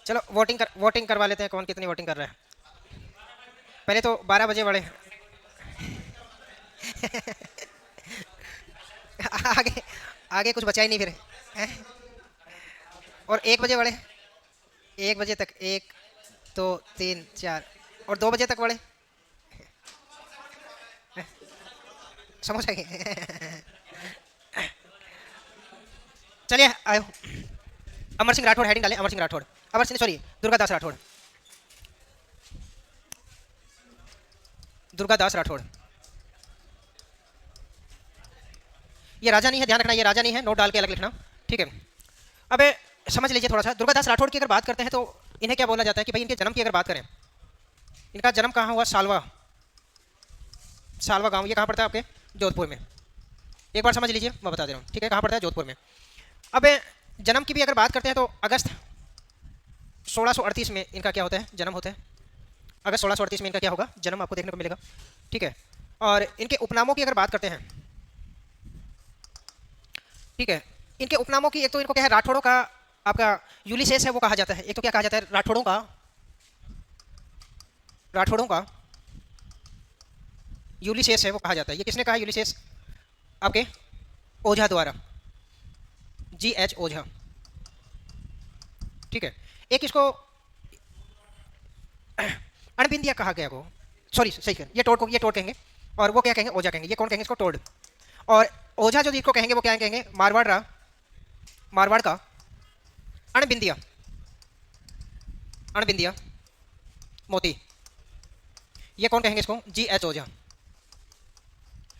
चलो वोटिंग करवा लेते हैं, कौन कितनी वोटिंग कर रहा है। पहले तो 12 बजे बड़े आगे आगे कुछ बचा ही नहीं फिर, हैं? और 1 बजे बड़े, 1 बजे तक, 1 2 3 4, और 2 बजे तक बड़े, समझ आएंगे। चलिए आयो, अमर सिंह राठौड़ हेडिंग डालें, अमर सिंह सॉरी दुर्गादास राठौड़। ये राजा नहीं है, ध्यान रखना, ये राजा नहीं है, नोट डाल के अलग लिखना, ठीक है। अब समझ लीजिए थोड़ा सा, दुर्गादास राठौड़ की अगर बात करते हैं तो इन्हें क्या बोला जाता है कि भाई इनके जन्म की अगर बात करें, इनका जन्म कहाँ हुआ? सालवा गांव, ये कहाँ पड़ता है आपके? जोधपुर में। एक बार समझ लीजिए, मैं बता दे रहा हूँ, ठीक है, कहाँ पड़ता है? जोधपुर में। अब जन्म की भी अगर बात करते हैं तो अगस्त 1638 में इनका क्या होता है? जन्म होता है। अगस्त 1638 में इनका क्या होगा? जन्म आपको देखने को मिलेगा, ठीक है। और इनके उपनामों की अगर बात करते हैं, ठीक है, इनके उपनामों की एक तो इनको क्या है? राठौड़ों का आपका यूलिसेस है वो कहा जाता है। एक तो क्या कहा जाता है, राठौड़ों का यूलिसेस है वो कहा जाता है। ये किसने कहा यूलिसेस? आपके ओझा द्वारा, G.H. ओझा। ठीक है। एक इसको अणबिंदिया कहा गया को, सॉरी सही कर, ये टोड कहेंगे और वो क्या कहेंगे, ओझा कहेंगे। ये कौन कहेंगे इसको, टोड। और ओझा जो जिसको कहेंगे वो क्या कहेंगे, मारवाड़ का अणबिंदिया, अणबिंदिया मोती। ये कौन कहेंगे इसको, G.H. ओझा,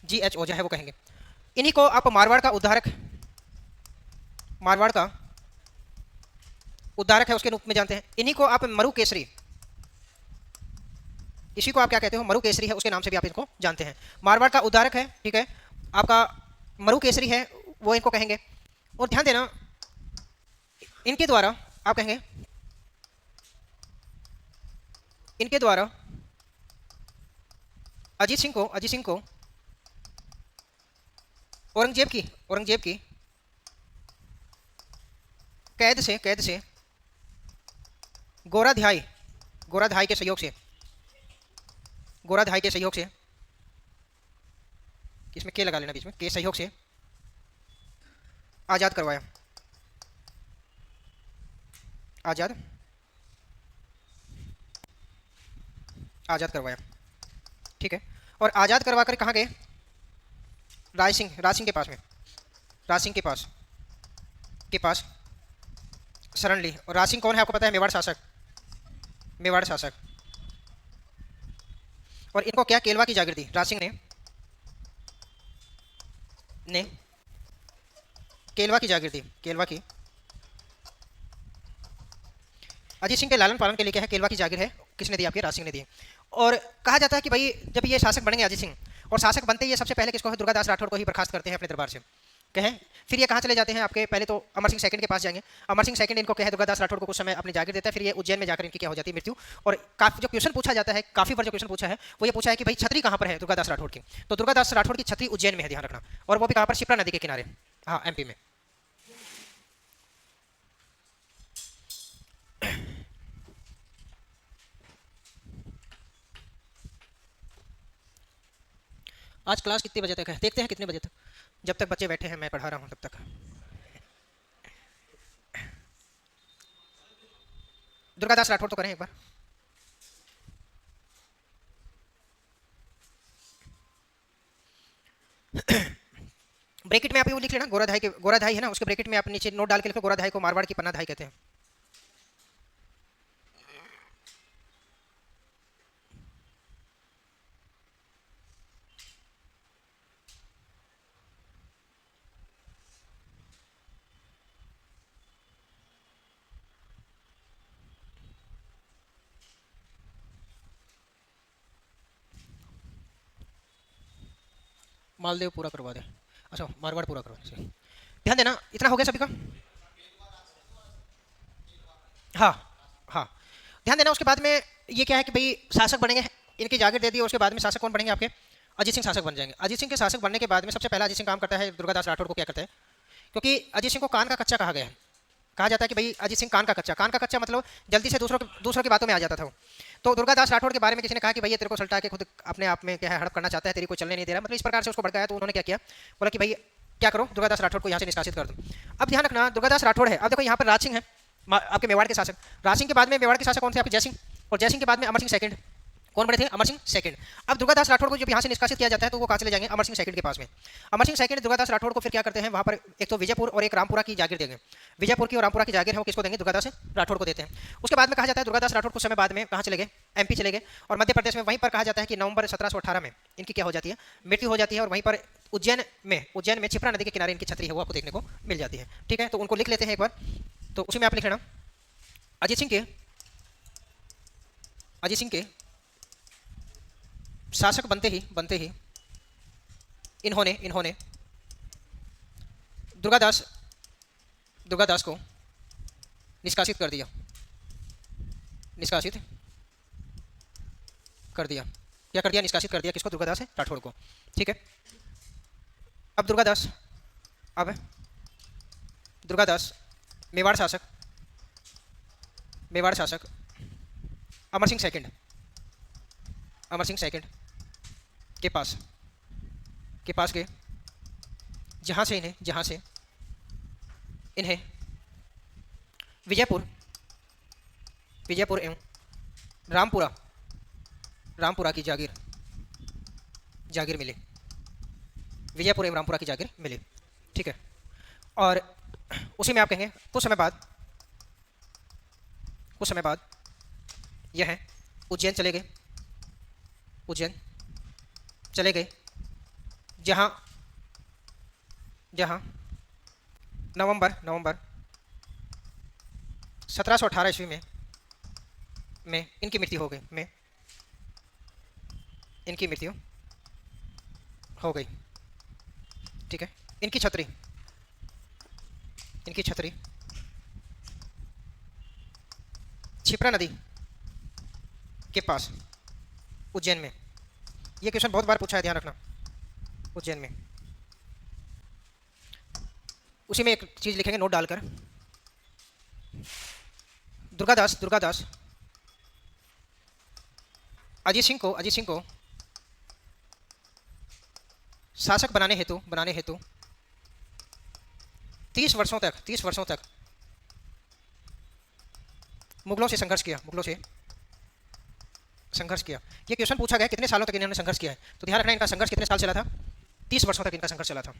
G.H. ओझा है वो कहेंगे। इन्हीं को आप मारवाड़ का उद्धारक है उसके रूप में जानते हैं। इन्हीं को आप मरु केसरी, इसी को आप क्या कहते हो, मरु केसरी है उसके नाम से भी आप इनको जानते हैं। मारवाड़ का उद्धारक है, ठीक है, आपका मरु केसरी है वो इनको कहेंगे। और ध्यान देना, इनके द्वारा आप कहेंगे, इनके द्वारा अजीत सिंह को औरंगजेब की कैद से गोराधाई के सहयोग से, इसमें के लगा लेना बीच में, के सहयोग से आजाद करवाया। ठीक है। और आजाद करवा कर कहाँ गए, राज सिंह के पास शरण ली। और राज सिंह कौन है आपको पता है, मेवाड़ शासक। और इनको क्या, केलवा की जागीर दी राज सिंह ने केलवा की जागीर दी। अजीत सिंह के लालन पालन के लिए क्या है, केलवा की जागीर है, किसने दी, आपके राज सिंह ने दी। और कहा जाता है कि भाई जब ये शासक बनेंगे अजीत सिंह, और शासक बनते ही ये सबसे पहले किसको है, दुर्गादास राठौड़ को ही बर्खास्त करते हैं अपने दरबार से। कहें फिर ये कहाँ चले जाते हैं आपके, पहले तो अमर सिंह सेकंड के पास जाएंगे। अमर सिंह सेकंड इनको कहे दुर्गादास राठौड़ को कुछ समय अपनी जागीर देता है। फिर ये उज्जैन में जाकर इनकी क्या हो जाती है, मृत्यु। और काफी जो क्वेश्चन पूछा जाता है, काफी बार जो क्वेश्चन पूछा है वो ये पूछा है कि भाई छतरी कहाँ पर है दुर्गादास राठौड़ की, तो दुर्गादास राठौड़ की छतरी उज्जैन में है, ध्यान रखना। और वो भी कहाँ पर, शिप्रा नदी के किनारे, हाँ MP में। आज क्लास कितने बजे तक है, देखते हैं कितने बजे तक, जब तक बच्चे बैठे हैं मैं पढ़ा रहा हूँ तब तक। दुर्गादास राठौड़ तो करें एक बार। ब्रैकेट में आप ये लिख लेना, गोराधाई है ना, उसके ब्रैकेट में आप नीचे नोट डाल के लिखो, गोराधाई को मारवाड़ की पन्नाधाई कहते हैं। मालदेव पूरा करवा दे, अच्छा मारवाड़ पूरा करवा दे। ध्यान देना, इतना हो गया सभी का। हाँ हाँ, ध्यान देना। उसके बाद में ये क्या है कि भाई शासक बनेंगे, इनकी जागीर दे दी। और उसके बाद में शासक कौन बनेंगे आपके, अजीत सिंह शासक बन जाएंगे। अजीत सिंह के शासक बनने के बाद में सबसे पहला अजीत सिंह काम करता है, दुर्गादास राठौड़ को क्या करता है, क्योंकि अजीत सिंह को कान का कच्चा कहा गया है। कहा जाता है कि भाई अजीत सिंह कान का कच्चा मतलब जल्दी से दूसरों की बातों में आ जाता था वो। तो दुर्गादास राठौड़ के बारे में किसी ने कहा कि भाई ये तेरे को सल्टा के खुद अपने आप में क्या है, हड़प करना चाहता है, तेरी कोई चलने नहीं दे रहा, मतलब इस प्रकार से उसको भड़काया। तो उन्होंने क्या किया, बोला कि भाई क्या करो, दुर्गादास राठौड़ को यहाँ से निष्कासित कर दो। अब ध्यान रखना, दुर्गादास राठौड़ है, अब देखो यहाँ पर राज सिंह है आपके मेवाड़ के शासक। राज सिंह के बाद में मेवाड़ के शासक कौन थे आपके, जयसिंह। और जयसिंह के बाद में अमर सिंह सेकंड, कौन बने थे, अमर सिंह सेकंड। अब दुर्गादास राठौड़ को जब यहाँ से निष्कासित किया जाता है तो वो कहाँ चले जाएंगे, अमर सिंह सेकंड के पास में। अमर सिंह सेकंड दुर्गादास राठौड़ को फिर क्या करते हैं, वहाँ पर एक तो विजयपुर और एक रामपुरा की जागीर देंगे। विजयपुर की और रामपुरा की जागीर है वो किसको देंगे, दुर्गादास राठौड़ को देते हैं। उसके बाद में कहा जाता है दुर्गादास राठौड़ कुछ समय बाद में कहाँ चले गए, MP चले गए। और मध्य प्रदेश में वहीं पर कहा जाता है कि नवंबर 1718 में इनकी क्या हो जाती है, मृत्यु हो जाती है। और वहीं पर उज्जैन में क्षिप्रा नदी के किनारे इनकी छतरी है वो आपको देखने को मिल जाती है। ठीक है, तो उनको लिख लेते हैं एक बार, तो उसी में आप लिख लेना, अजीत सिंह के शासक बनते ही इन्होंने दुर्गादास को निष्कासित कर दिया। क्या कर दिया, निष्कासित कर दिया किसको, दुर्गादास राठौड़ को। ठीक है। अब दुर्गादास मेवाड़ शासक, मेवाड़ शासक अमर सिंह सेकंड, अमर सिंह सेकंड के पास गए, जहाँ से इन्हें विजयपुर एवं रामपुरा की जागीर मिली, विजयपुर एवं रामपुरा की जागीर मिली। ठीक है। और उसी में आप कहेंगे कुछ समय बाद यह है उज्जैन चले गए, जहाँ नवंबर 1718 ईस्वी में इनकी मृत्यु हो गई। ठीक है। इनकी छतरी क्षिप्रा नदी के पास उज्जैन में, ये क्वेश्चन बहुत बार पूछा है, ध्यान रखना। उज्जैन में उसी में एक चीज लिखेंगे नोट डालकर, दुर्गादास अजीत सिंह को शासक बनाने हेतु 30 वर्षों तक मुगलों से संघर्ष किया। ये क्वेश्चन पूछा गया कितने सालों तक इन्होंने संघर्ष किया है, तो ध्यान रखना इनका संघर्ष कितने साल चला था, 30 वर्षों तक इनका संघर्ष चला था।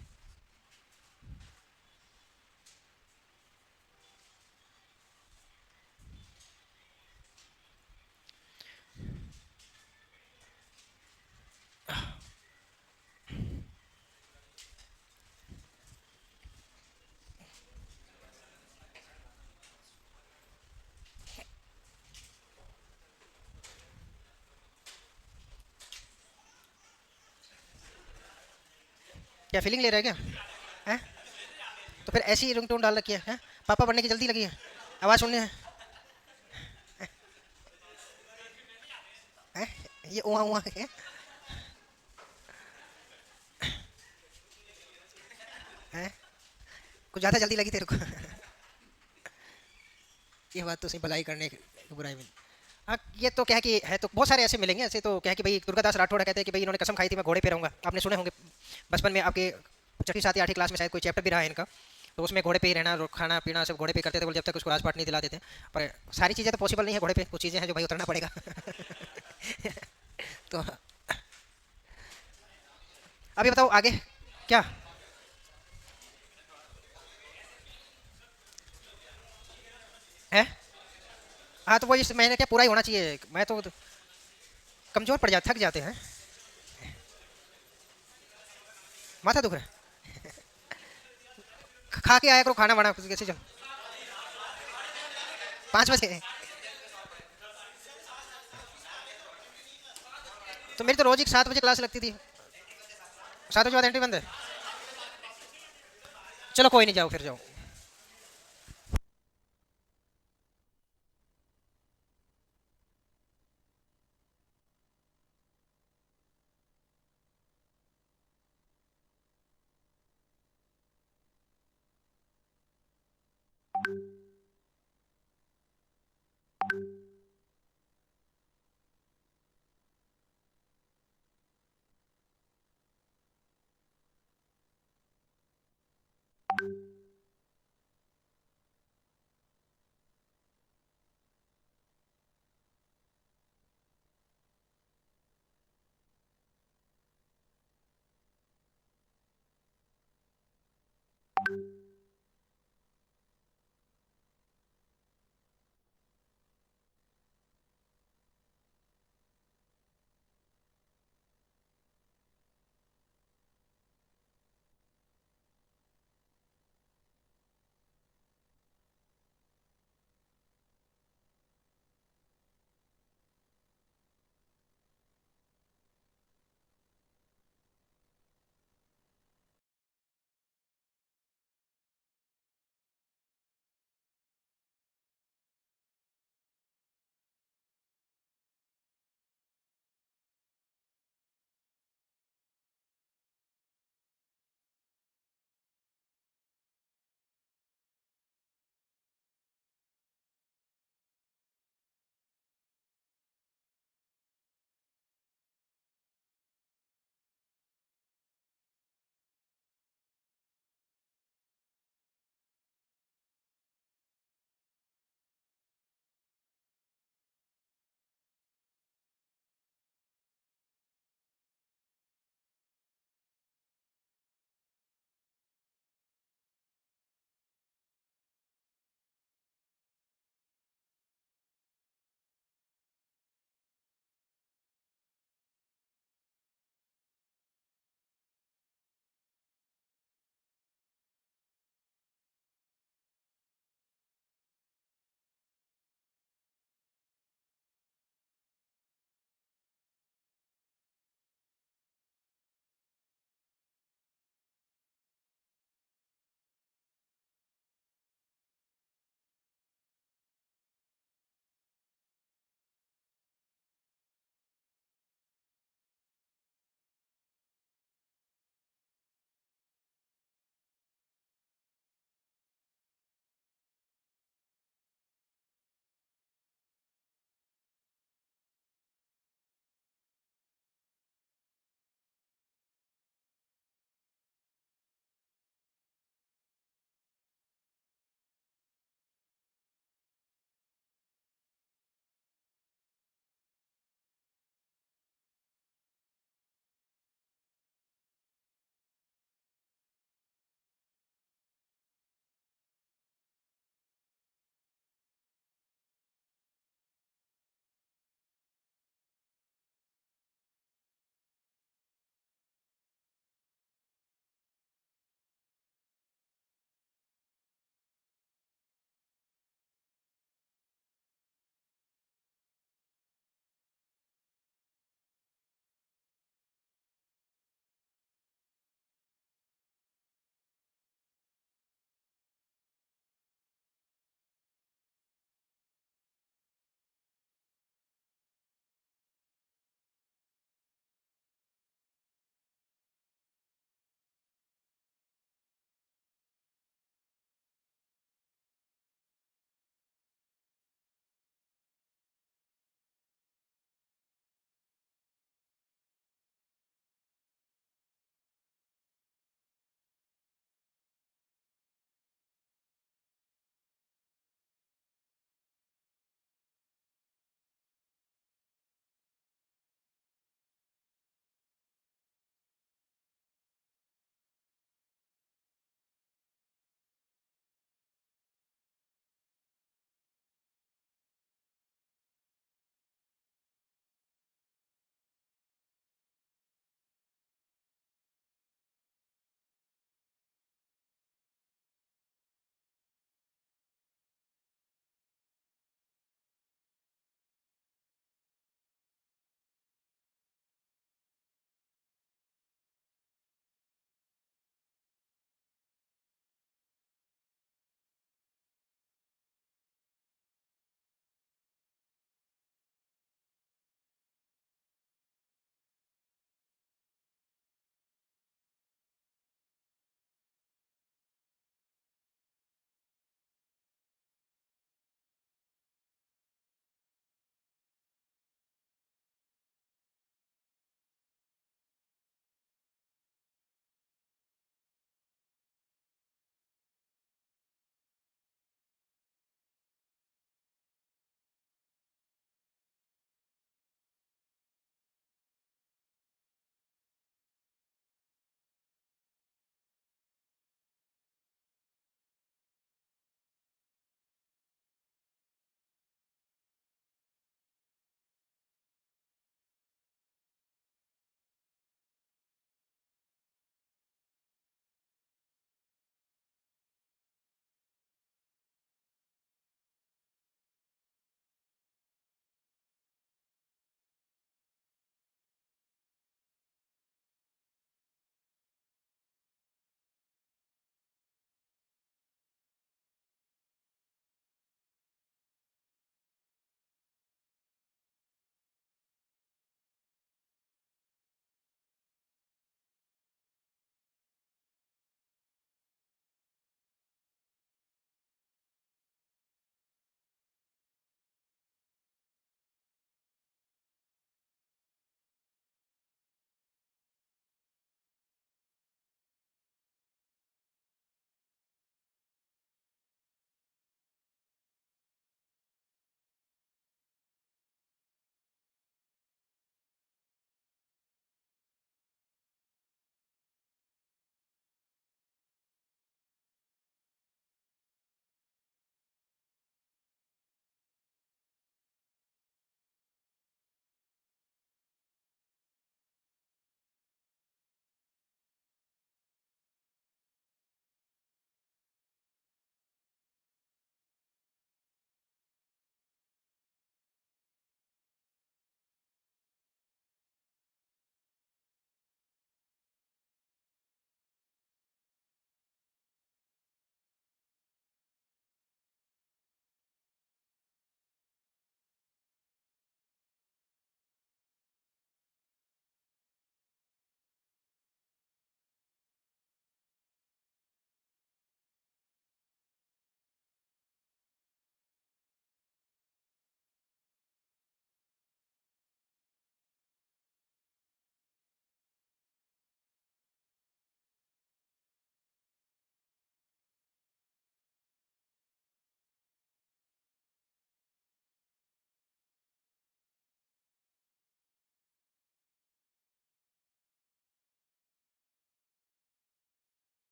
क्या फीलिंग ले रहा है क्या है? तो फिर ऐसी रिंगटोन डाल रखी है? पापा पढ़ने की जल्दी लगी है, आवाज़ सुनने है? ये उआ है? कुछ ज़्यादा जल्दी लगी तेरे को? ये बात तो सही, भलाई करने की बुराई में। हाँ, ये तो क्या है कि है तो बहुत सारे ऐसे मिलेंगे। ऐसे तो क्या है कि भाई दुर्गादास राठौड़ कहते हैं कि भाई इन्होंने कसम खाई थी मैं घोड़े पे रहूंगा। आपने सुने होंगे बचपन में, आपके 6वीं 7वीं 8वीं क्लास में शायद कोई चैप्टर भी रहा है इनका, तो उसमें घोड़े पे ही रहना, खाना पीना सब घोड़े पे करते थे, बोले जब तक उसको राजपाट नहीं दिला देते। पर सारी चीज़ें तो पॉसिबल नहीं है घोड़े पे, कुछ चीज़ें हैं जो भाई उतरना पड़ेगा। तो अभी बताओ आगे क्या है? हाँ तो वो इस महीने क्या पूरा ही होना चाहिए, मैं तो कमजोर पड़ थक जाते हैं, माथा दुख रहा है। खा के आया करो खाना वाना कैसे, चल 5 बजे। तो मेरी तो रोज ही 7 बजे क्लास लगती थी, 7 बजे बाद एंट्री बंद है। चलो कोई नहीं, जाओ फिर जाओ।